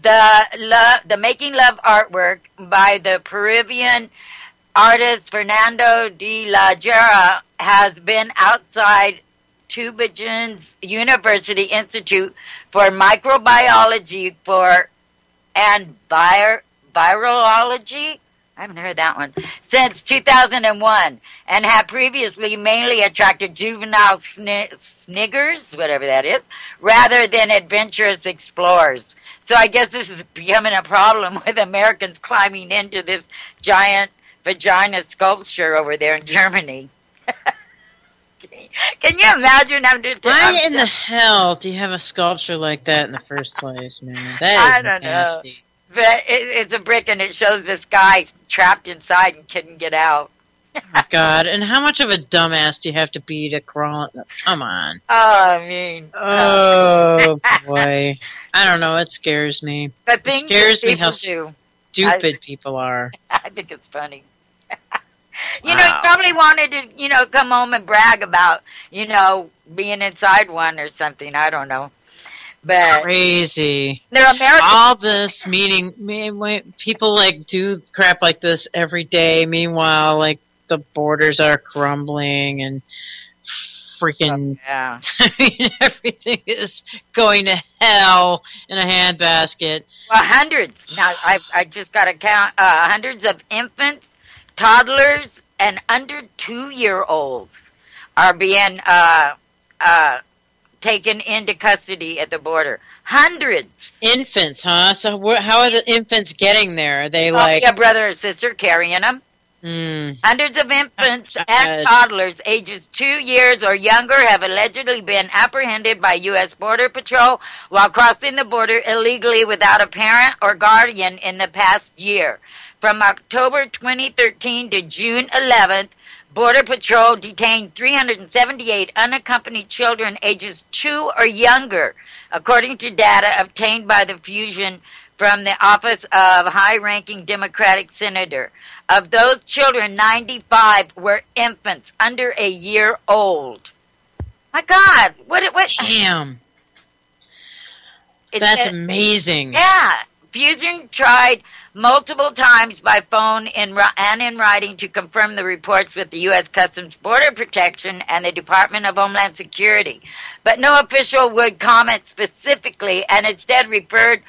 The Making Love artwork by the Peruvian artist Fernando de la Jara has been outside Tübingen's University Institute for Microbiology and Virology. I haven't heard that one, since 2001, and have previously mainly attracted juvenile sniggers, whatever that is, rather than adventurous explorers. So I guess this is becoming a problem with Americans climbing into this giant vagina sculpture over there in Germany. Can you imagine? Why in the hell do you have a sculpture like that in the first place, man? That is nasty. Know. But it's a brick, and it shows this guy trapped inside and couldn't get out. Oh, my God. And how much of a dumbass do you have to be to crawl? Come on. Oh, I mean. Oh, boy. I don't know. It scares me. It scares me how stupid people are. I think it's funny. You know, he probably wanted to, you know, come home and brag about, you know, being inside one or something. I don't know. But crazy. They're American. All this people like do crap like this every day. Meanwhile, like the borders are crumbling and freaking. Yeah. I mean, everything is going to hell in a handbasket. Well, hundreds. Now, I just got to count hundreds of infants, toddlers, and under 2-year-olds are being taken into custody at the border. Hundreds. Infants, huh? So how are the infants getting there? Are they A brother or sister carrying them. Hundreds of infants and toddlers ages 2 years or younger have allegedly been apprehended by U.S. Border Patrol while crossing the border illegally without a parent or guardian in the past year. From October 2013 to June 11th, Border Patrol detained 378 unaccompanied children ages 2 or younger, according to data obtained by the Fusion from the Office of High-Ranking Democratic Senator. Of those children, 95 were infants under a year old. My God, what? Damn. That's amazing. Yeah. Fusion tried multiple times by phone and in writing to confirm the reports with the U.S. Customs Border Protection and the Department of Homeland Security. But no official would comment specifically and instead referred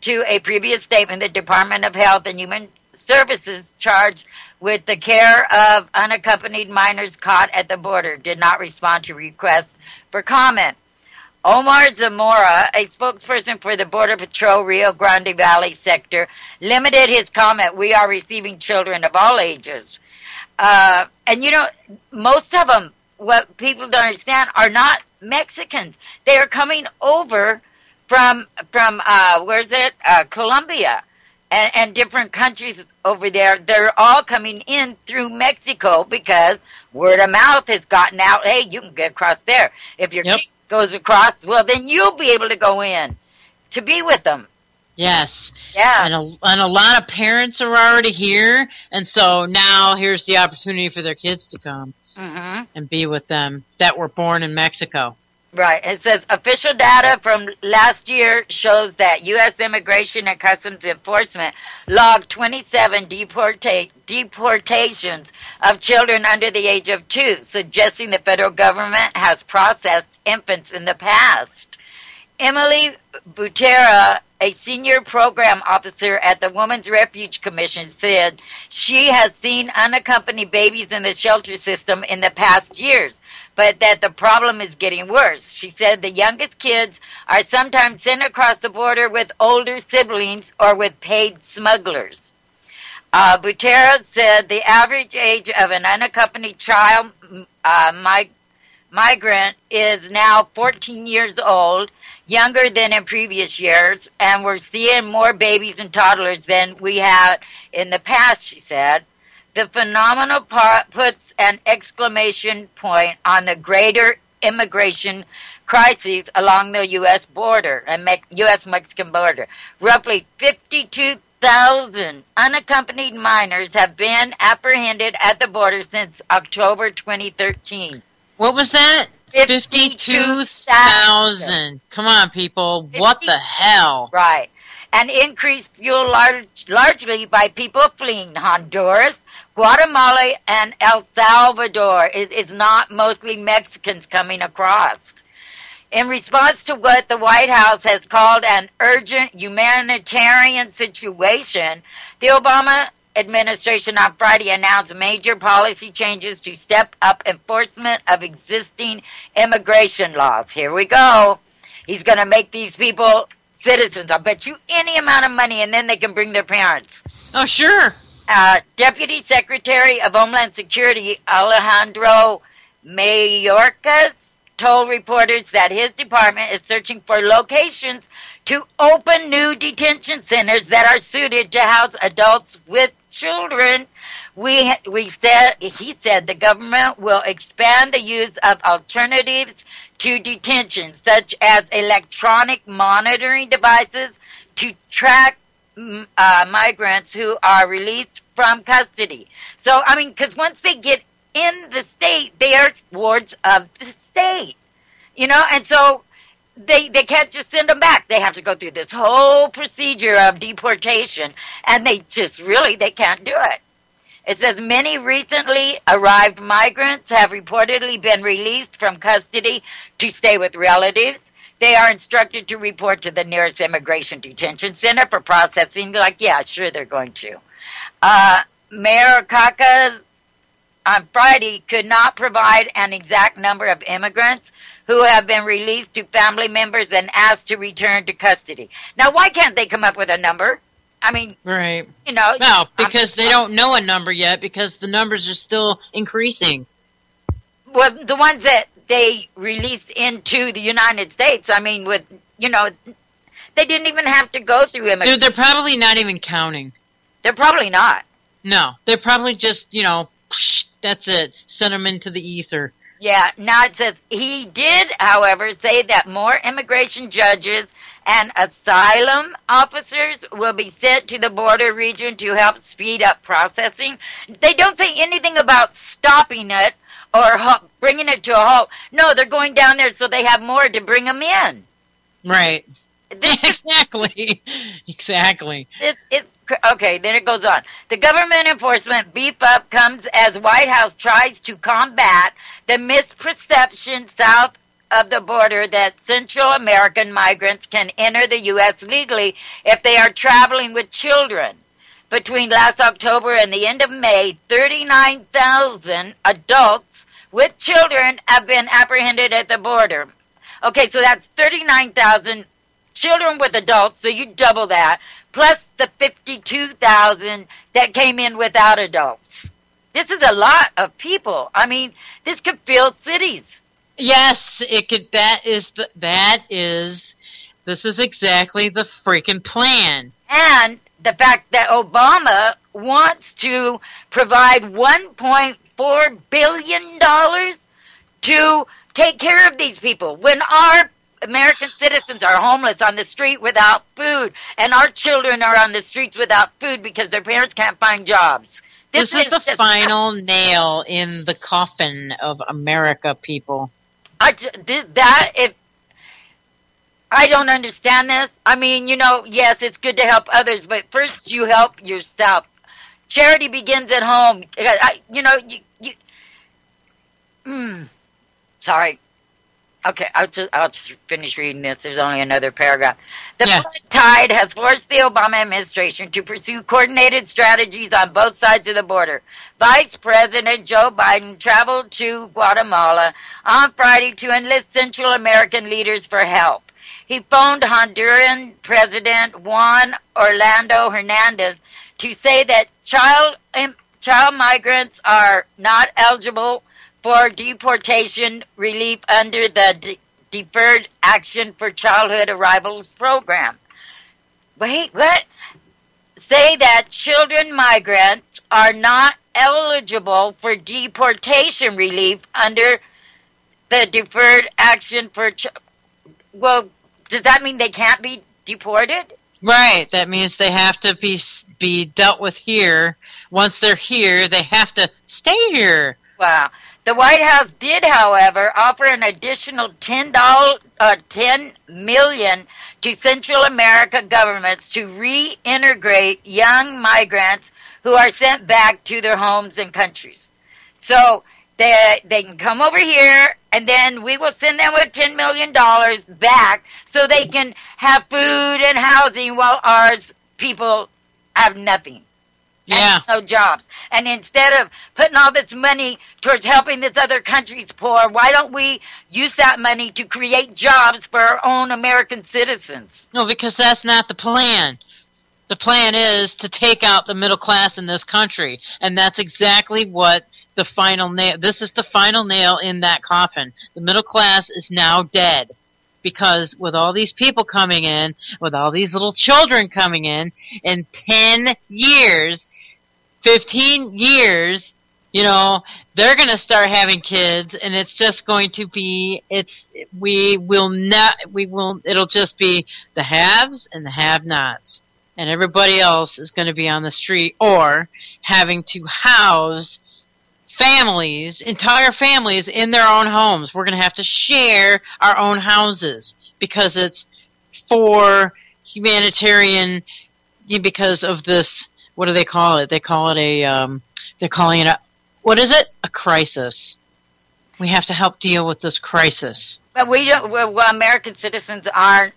to a previous statement. The Department of Health and Human Services charged with the care of unaccompanied minors caught at the border did not respond to requests for comment. Omar Zamora, a spokesperson for the Border Patrol Rio Grande Valley sector, limited his comment, "We are receiving children of all ages." And you know, most of them, what people don't understand, are not Mexicans. They are coming over from where's it? Colombia and different countries over there. They're all coming in through Mexico because word of mouth has gotten out. Hey, you can get across there. If your kid goes across, well, then you'll be able to go in to be with them. Yes. Yeah. And a lot of parents are already here, and so now here's the opportunity for their kids to come and be with them that were born in Mexico. Right. It says official data from last year shows that U.S. Immigration and Customs Enforcement logged 27 deportations of children under the age of 2, suggesting the federal government has processed infants in the past. Emily Butera, a senior program officer at the Women's Refuge Commission, said she has seen unaccompanied babies in the shelter system in the past years, but that the problem is getting worse. She said the youngest kids are sometimes sent across the border with older siblings or with paid smugglers. Butera said the average age of an unaccompanied child migrant is now 14 years old, younger than in previous years, and we're seeing more babies and toddlers than we had in the past, she said. The phenomenon puts an exclamation point on the greater immigration crises along the U.S. border and U.S.-Mexican border. Roughly 52,000 unaccompanied minors have been apprehended at the border since October 2013. What was that? 52,000. Come on, people. What the hell? Right. And increased fuel largely by people fleeing Honduras, Guatemala, and El Salvador. It's not mostly Mexicans coming across. In response to what the White House has called an urgent humanitarian situation, the Obama administration on Friday announced major policy changes to step up enforcement of existing immigration laws. Here we go. He's going to make these people citizens. I'll bet you any amount of money, and then they can bring their parents. Oh, sure. Deputy Secretary of Homeland Security Alejandro Mayorkas told reporters that his department is searching for locations to open new detention centers that are suited to house adults with children. He said the government will expand the use of alternatives to detention, such as electronic monitoring devices to track migrants who are released from custody. So, I mean, because once they get in the state, they are wards of the state, you know, and so they can't just send them back. They have to go through this whole procedure of deportation, and they can't do it. It says many recently arrived migrants have reportedly been released from custody to stay with relatives. They are instructed to report to the nearest immigration detention center for processing. Like, yeah, sure, they're going to. Mayor Kakas on Friday could not provide an exact number of immigrants who have been released to family members and asked to return to custody. Now, why can't they come up with a number? I mean, right. You know. No, because they don't know a number yet, because the numbers are still increasing. Well, the ones that they released into the United States, I mean, with, you know, they didn't even have to go through immigration. Dude, they're probably not even counting. They're probably not. No, they're probably just, you know, that's it. Send them into the ether. Yeah, now it says he did, however, say that more immigration judges and asylum officers will be sent to the border region to help speed up processing. They don't say anything about stopping it or bringing it to a halt. No, they're going down there so they have more to bring them in. Right. Exactly. Exactly. It's okay, then it goes on. The government enforcement beef up comes as White House tries to combat the misperception south of the border that Central American migrants can enter the U.S. legally if they are traveling with children. Between last October and the end of May, 39,000 adults with children have been apprehended at the border. Okay, so that's 39,000 children with adults, so you double that, plus the 52,000 that came in without adults. This is a lot of people. I mean, this could fill cities. Yes, it could. This is exactly the freaking plan. And the fact that Obama wants to provide $1.4 billion to take care of these people when our American citizens are homeless on the street without food, and our children are on the streets without food because their parents can't find jobs. This is the final nail in the coffin of America, people. I don't understand this. I mean, you know, yes, it's good to help others, but first you help yourself. Charity begins at home. Sorry. Okay, I'll just finish reading this. There's only another paragraph. The flood tide has forced the Obama administration to pursue coordinated strategies on both sides of the border. Vice President Joe Biden traveled to Guatemala on Friday to enlist Central American leaders for help. He phoned Honduran President Juan Orlando Hernandez to say that child migrants are not eligible for deportation relief under the Deferred Action for Childhood Arrivals program. Wait, what? Say that children migrants are not eligible for deportation relief under the Deferred Action for Well, does that mean they can't be deported? Right. That means they have to be dealt with here. Once they're here, they have to stay here. Wow. The White House did, however, offer an additional $10 million to Central America governments to reintegrate young migrants who are sent back to their homes and countries. So they can come over here, and then we will send them with $10 million back so they can have food and housing while our people have nothing. Yeah. No jobs. And instead of putting all this money towards helping this other country's poor, why don't we use that money to create jobs for our own American citizens? No, because that's not the plan. The plan is to take out the middle class in this country. And that's exactly what the final nail, this is the final nail in that coffin. The middle class is now dead. Because with all these people coming in, with all these little children coming in 10 years, 15 years, you know, they're going to start having kids, and it's just going to be, it'll just be the haves and the have-nots. And everybody else is going to be on the street or having to house families, entire families in their own homes. We're going to have to share our own houses because it's for humanitarian, because of this, what do they call it? They call it a They're calling it what is it? A crisis. We have to help deal with this crisis. But we don't. Well, American citizens aren't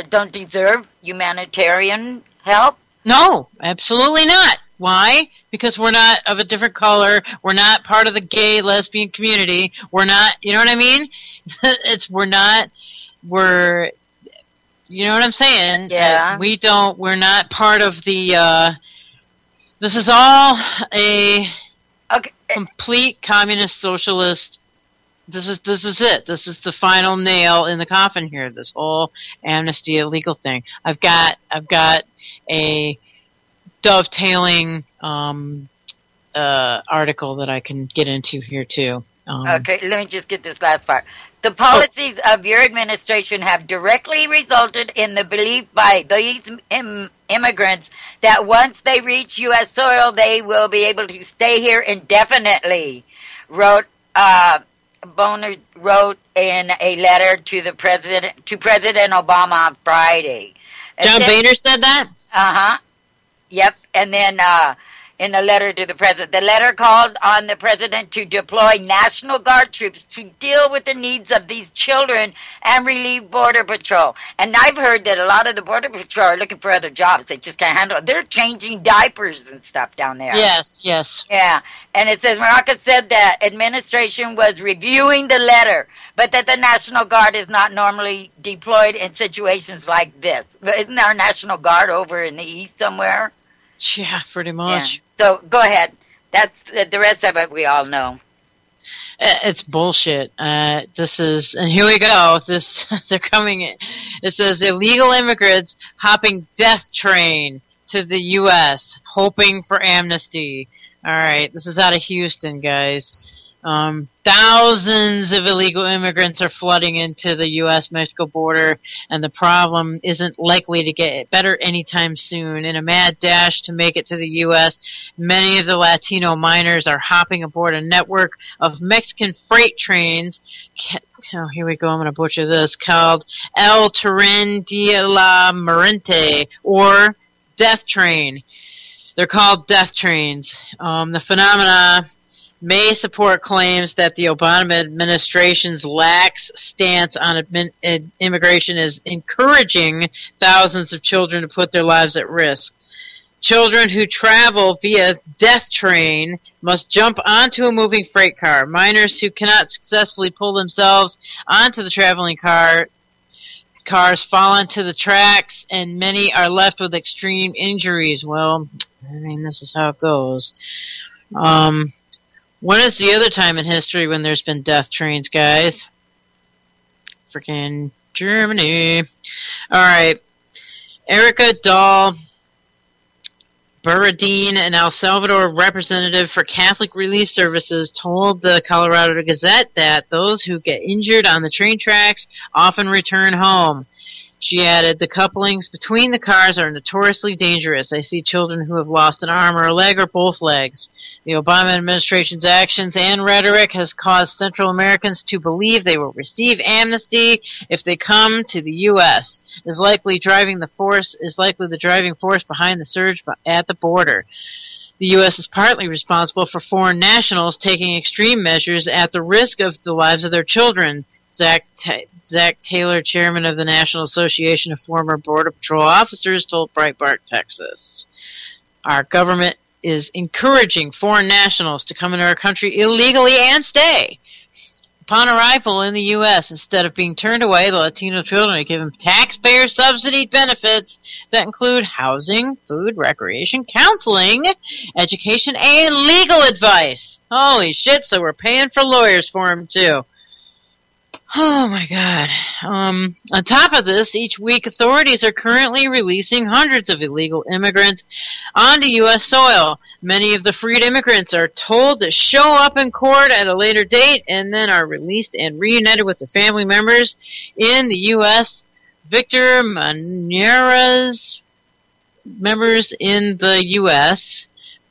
don't deserve humanitarian help. No, absolutely not. Why? Because we're not of a different color. We're not part of the gay, lesbian community. We're not, you know what I mean? We're, you know what I'm saying? Yeah. We're not part of the, this is all a complete communist socialist. This is it. This is the final nail in the coffin here. This whole amnesty illegal thing. I've got a dovetailing article that I can get into here too. Okay, let me just get this last part. The policies of your administration have directly resulted in the belief by these immigrants that once they reach U.S. soil, they will be able to stay here indefinitely, Boner wrote in a letter to President Obama on Friday. John Boehner said that? Uh-huh. Yep. And then in a letter to the president, the letter called on the president to deploy National Guard troops to deal with the needs of these children and relieve Border Patrol. And I've heard that a lot of the Border Patrol are looking for other jobs. They just can't handle it. They're changing diapers and stuff down there. Yes. Yeah. And it says, Morocco said that administration was reviewing the letter, but that the National Guard is not normally deployed in situations like this. Isn't our National Guard over in the east somewhere? Yeah, pretty much. Yeah. So go ahead. That's the rest of it. We all know. It's bullshit. This is, and here we go. They're coming in. It says illegal immigrants hopping death train to the U.S. hoping for amnesty. All right, this is out of Houston, guys. Thousands of illegal immigrants are flooding into the U.S.-Mexico border, and the problem isn't likely to get better anytime soon. In a mad dash to make it to the U.S., many of the Latino minors are hopping aboard a network of Mexican freight trains. Oh, here we go, I'm going to butcher this, called El Tren de la Muerte, or Death Train. They're called death trains. The phenomena may support claims that the Obama administration's lax stance on immigration is encouraging thousands of children to put their lives at risk. Children who travel via death train must jump onto a moving freight car. Minors who cannot successfully pull themselves onto the traveling cars fall onto the tracks, and many are left with extreme injuries. Well, I mean, this is how it goes. When is the other time in history when there's been death trains, guys? Freaking Germany. Alright. Erica Dahl Burradine, an El Salvador representative for Catholic Relief Services, told the Colorado Gazette that those who get injured on the train tracks often return home. She added, the couplings between the cars are notoriously dangerous. I see children who have lost an arm or a leg or both legs. The Obama administration's actions and rhetoric has caused Central Americans to believe they will receive amnesty if they come to the U.S. Is likely the driving force behind the surge at the border. The U.S. is partly responsible for foreign nationals taking extreme measures at the risk of the lives of their children. Zach Taylor, chairman of the National Association of Former Border Patrol Officers, told Breitbart, Texas. Our government is encouraging foreign nationals to come into our country illegally and stay. Upon arrival in the U.S., instead of being turned away, the Latino children are given taxpayer subsidy benefits that include housing, food, recreation, counseling, education, and legal advice. Holy shit, so we're paying for lawyers for them, too. Oh my God. On top of this, each week authorities are currently releasing hundreds of illegal immigrants onto U.S. soil. Many of the freed immigrants are told to show up in court at a later date and then are released and reunited with their family members in the U.S. Victor Manera's members in the U.S.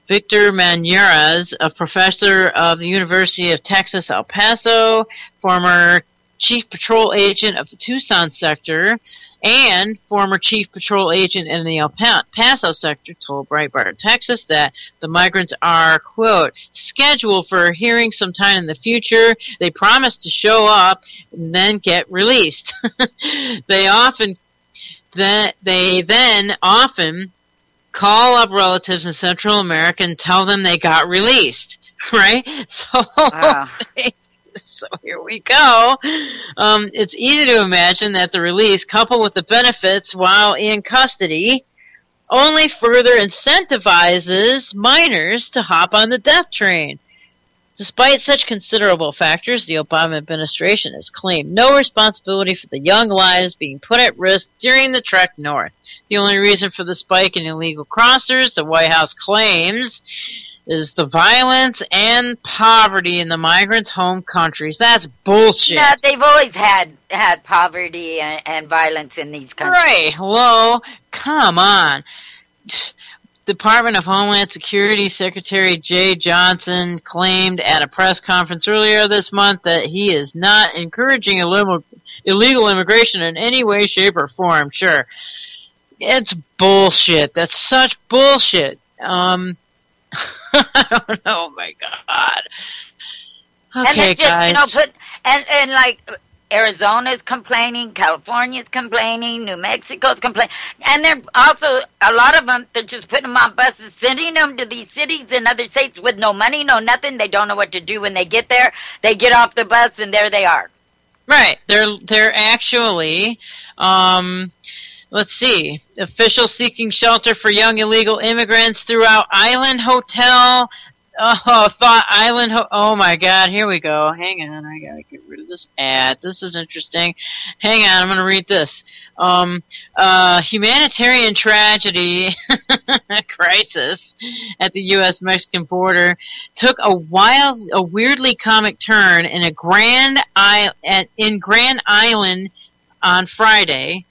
Victor Manera's, a professor of the University of Texas, El Paso, former chief patrol agent of the Tucson sector and former chief patrol agent in the El Paso sector, told Breitbart Texas that the migrants are, quote, scheduled for a hearing sometime in the future. They promise to show up and then get released. They then often call up relatives in Central America and tell them they got released, right? So, so here we go. It's easy to imagine that the release, coupled with the benefits while in custody, only further incentivizes minors to hop on the death train. Despite such considerable factors, the Obama administration has claimed no responsibility for the young lives being put at risk during the trek north. The only reason for the spike in illegal crossers, the White House claims, is the violence and poverty in the migrants' home countries. That's bullshit. Yeah, they've always had poverty and violence in these countries. Right. Hello? Come on. Department of Homeland Security Secretary Jay Johnson claimed at a press conference earlier this month that he is not encouraging illegal immigration in any way, shape, or form. Sure. It's bullshit. That's such bullshit. I don't know. Oh my God. Okay, and it's just, guys. And like Arizona's complaining, California's complaining, New Mexico's complaining, and they're also, a lot of them, they're just putting them on buses, sending them to these cities in other states with no money, no nothing. They don't know what to do when they get there. They get off the bus and there they are. Right. They're actually, let's see, officials seeking shelter for young illegal immigrants throughout Island Hotel. Oh my God, here we go. Hang on, I gotta get rid of this ad. This is interesting. Hang on, I'm gonna read this. Humanitarian tragedy crisis at the U.S.-Mexican border took a weirdly comic turn in Grand Island on Friday.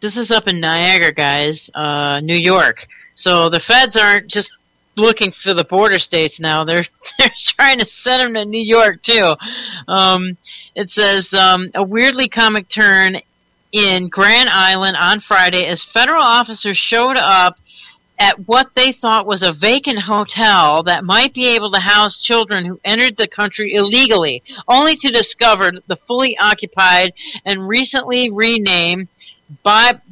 This is up in Niagara, guys, New York. So the feds aren't just looking for the border states now. They're trying to send them to New York too. It says a weirdly comic turn in Grand Island on Friday as federal officers showed up at what they thought was a vacant hotel that might be able to house children who entered the country illegally, only to discover the fully occupied and recently renamed Bybelos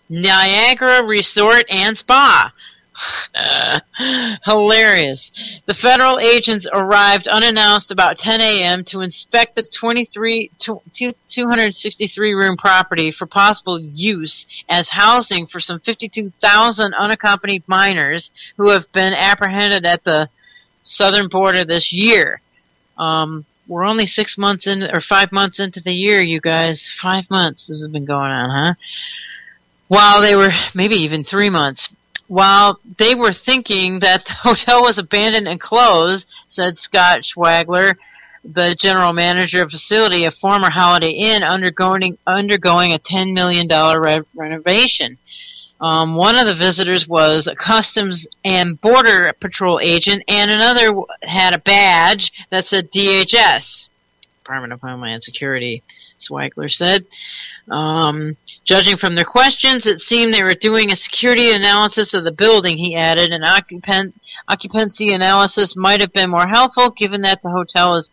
Niagara Resort and Spa. Hilarious. The federal agents arrived unannounced about 10 a.m. to inspect the 263-room property for possible use as housing for some 52,000 unaccompanied minors who have been apprehended at the southern border this year. We're only 5 months into the year, you guys. 5 months this has been going on, huh? While they were, maybe even 3 months, while they were thinking that the hotel was abandoned and closed, said Scott Schwagler, the general manager of the facility, a former Holiday Inn undergoing a $10 million renovation. One of the visitors was a Customs and Border Patrol agent, and another had a badge that said DHS, Department of Homeland Security, Swagler said. Judging from their questions, it seemed they were doing a security analysis of the building, he added. An occupancy analysis might have been more helpful given that the hotel is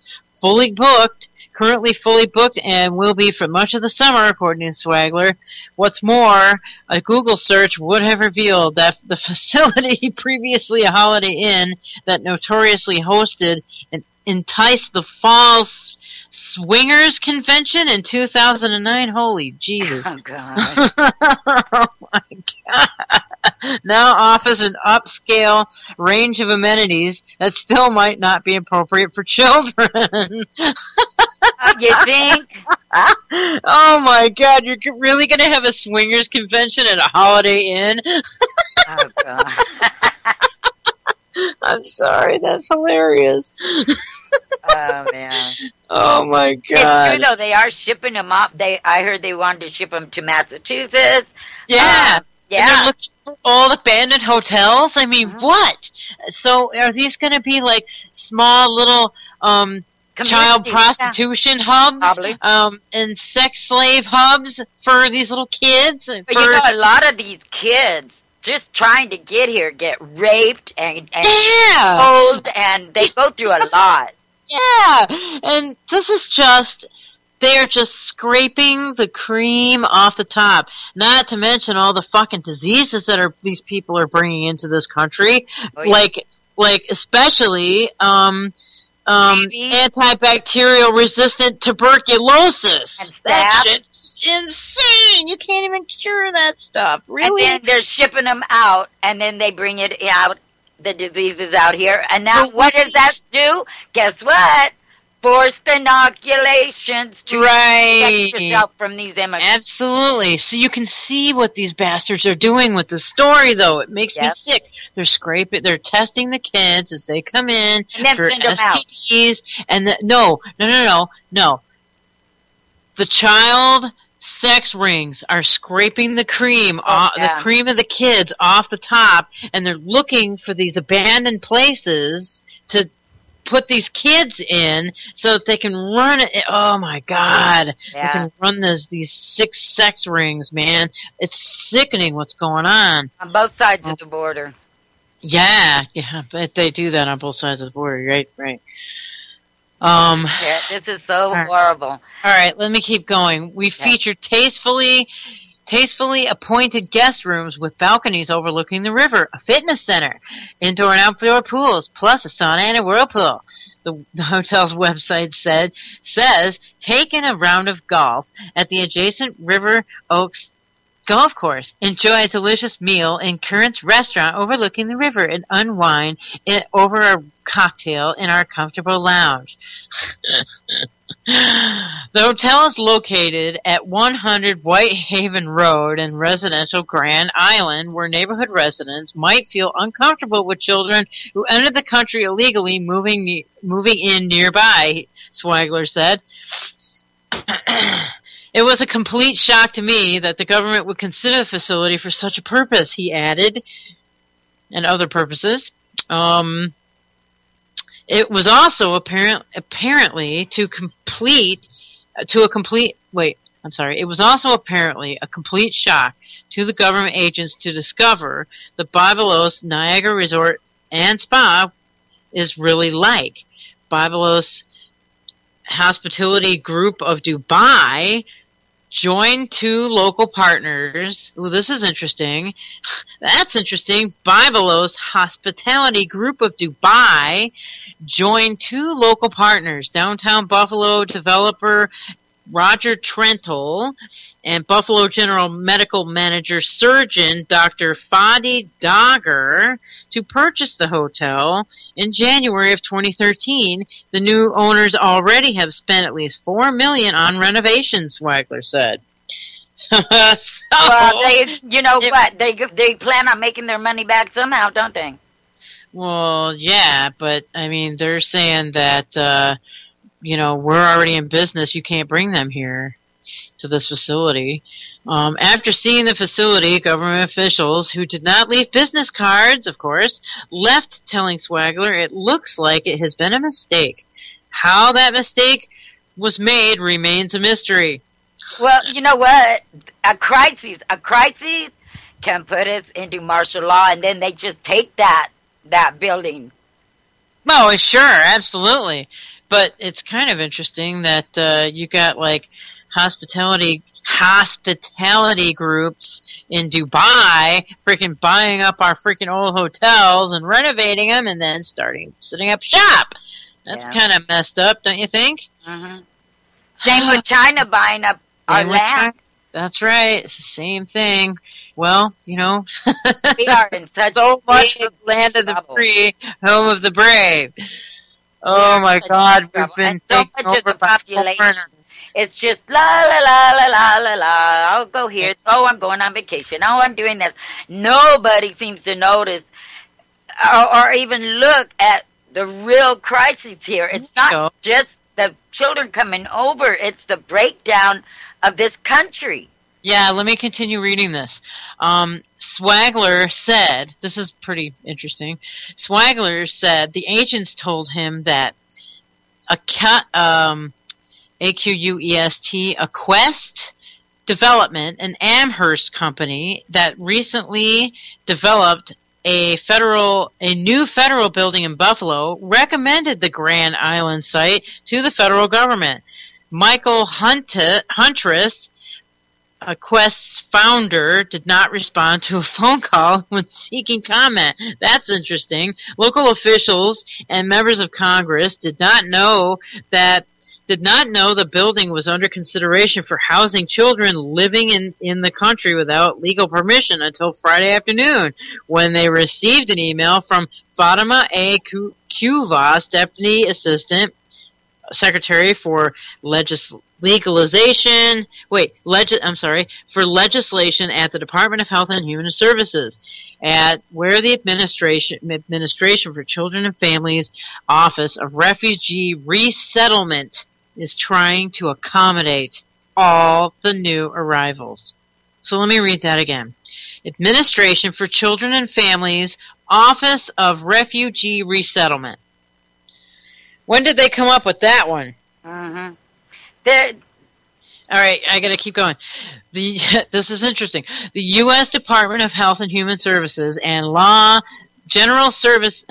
currently fully booked, and will be for much of the summer, according to Swagler. What's more, a Google search would have revealed that the facility, previously a Holiday Inn that notoriously hosted and enticed the Fall Swingers Convention in 2009. Holy Jesus. Oh, God. Oh, my God. Now offers an upscale range of amenities that still might not be appropriate for children. You think? Oh, my God. You're really going to have a swingers convention at a Holiday Inn? Oh, God. I'm sorry. That's hilarious. Oh, man. Oh, my God. It's true, though. They are shipping them up. I heard they wanted to ship them to Massachusetts. Yeah. Yeah. And they're looking for old abandoned hotels? I mean, what? So are these going to be like small little child prostitution hubs, and sex slave hubs for these little kids. But you know, a lot of these kids just trying to get here get raped and sold, and they go through a lot. Yeah, and this is just... They're just scraping the cream off the top. Not to mention all the fucking diseases that these people are bringing into this country, like especially antibacterial resistant tuberculosis. That shit's insane. You can't even cure that stuff. Really? And then they're shipping them out, and then they bring it out. The diseases out here, and now what does that do? Guess what? Forced inoculations to protect yourself from these immigrants. Absolutely. So you can see what these bastards are doing with the story, though. It makes me sick. They're they're testing the kids as they come in for STDs. And no. The child sex rings are scraping the cream, the cream of the kids off the top, and they're looking for these abandoned places to put these kids in so that they can run it. Oh my God. They can run these 6 sex rings, man. It's sickening what's going on. On both sides of the border. Yeah, but they do that on both sides of the border, right. This is so horrible. All right, let me keep going. We feature tastefully appointed guest rooms with balconies overlooking the river, a fitness center, indoor and outdoor pools, plus a sauna and a whirlpool. The hotel's website says taking a round of golf at the adjacent River Oaks golf course. Enjoy a delicious meal in Current's restaurant overlooking the river and unwind over a cocktail in our comfortable lounge. The hotel is located at 100 Whitehaven Road in residential Grand Island, where neighborhood residents might feel uncomfortable with children who entered the country illegally moving in nearby, Swagler said. It was a complete shock to me that the government would consider the facility for such a purpose, he added, and other purposes. It was also apparently it was also apparently a complete shock to the government agents to discover the Barbados Niagara Resort and Spa is really like. Barbados Hospitality Group of Dubai joined 2 local partners. Ooh, this is interesting. That's interesting. Barbados Hospitality Group of Dubai joined 2 local partners, downtown Buffalo developer Roger Trentle and Buffalo General Medical Manager Surgeon Dr. Fadi Dagger, to purchase the hotel. In January of 2013, the new owners already have spent at least $4 million on renovations, Swagler said. Well, they plan on making their money back somehow, don't they? Well, yeah, but I mean, they're saying that we're already in business. You can't bring them here to this facility. After seeing the facility, government officials, who did not leave business cards, of course, left telling Swagler it looks like it has been a mistake. How that mistake was made remains a mystery. Well, you know what? A crisis can put us into martial law, and then they just take that building. Oh, sure, absolutely. But it's kind of interesting that you got like hospitality groups in Dubai freaking buying up our freaking old hotels and renovating them and then setting up shop. That's kind of messed up, don't you think? Mm-hmm. Same with China buying up our land. That's right. It's the same thing. Well, we are in such so much of the land of the free, home of the brave. Oh my God, we've been so much of the population. It's just la la la la la la la. I'll go here. Oh, I'm going on vacation. Oh, I'm doing this. Nobody seems to notice or even look at the real crisis here. It's not just the children coming over. It's the breakdown of this country. Yeah, let me continue reading this. Swagler said, this is pretty interesting. Swagler said the agents told him that AQUEST, a Quest Development, an Amherst company that recently developed a new federal building in Buffalo, recommended the Grand Island site to the federal government. Michael Huntress, a Quest's founder, did not respond to a phone call when seeking comment. That's interesting. Local officials and members of Congress did not know the building was under consideration for housing children living in the country without legal permission until Friday afternoon, when they received an email from Fatima A. Kuvas, Deputy Assistant Secretary for Legislation at the Department of Health and Human Services, where the Administration for Children and Families Office of Refugee Resettlement is trying to accommodate all the new arrivals. So let me read that again. Administration for Children and Families, Office of Refugee Resettlement. When did they come up with that one? Mm-hmm. All right, I got to keep going. This is interesting. The U.S. Department of Health and Human Services and General Services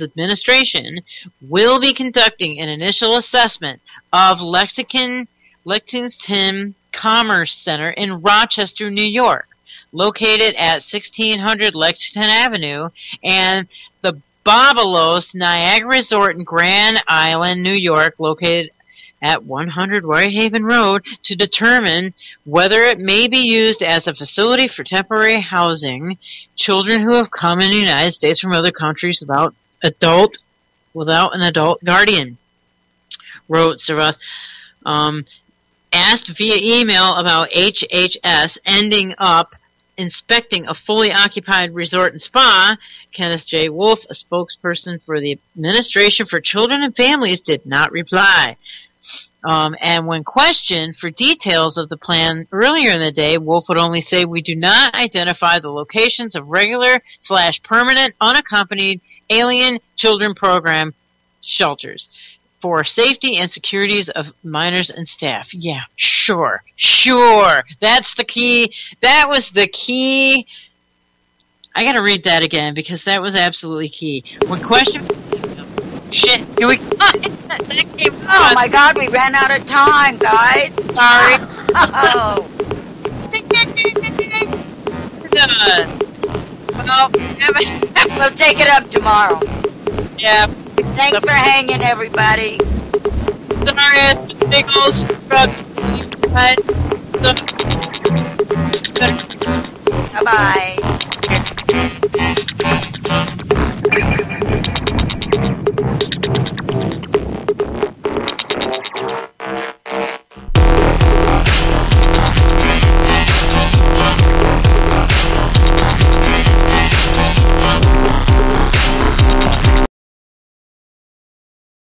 Administration will be conducting an initial assessment of Lexington Commerce Center in Rochester, New York, located at 1600 Lexington Avenue, and the Babalos Niagara Resort in Grand Island, New York, located at 100 Whitehaven Road, to determine whether it may be used as a facility for temporary housing children who have come in the United States from other countries without an adult guardian, wrote Sarath. Asked via email about HHS ending up inspecting a fully occupied resort and spa, Kenneth J. Wolf, a spokesperson for the Administration for Children and Families, did not reply. And when questioned for details of the plan earlier in the day, Wolf would only say, "We do not identify the locations of regular/permanent unaccompanied alien children program shelters for safety and securities of minors and staff." Yeah, sure. That's the key. That was the key. I gotta read that again because that was absolutely key. When questioned... Shit, here we go. Oh my God, we ran out of time, guys. Sorry. Oh. Done. Well, we'll take it up tomorrow. Yeah. Thanks for hanging, everybody. Sorry, big old scrub. Bye. Bye-bye.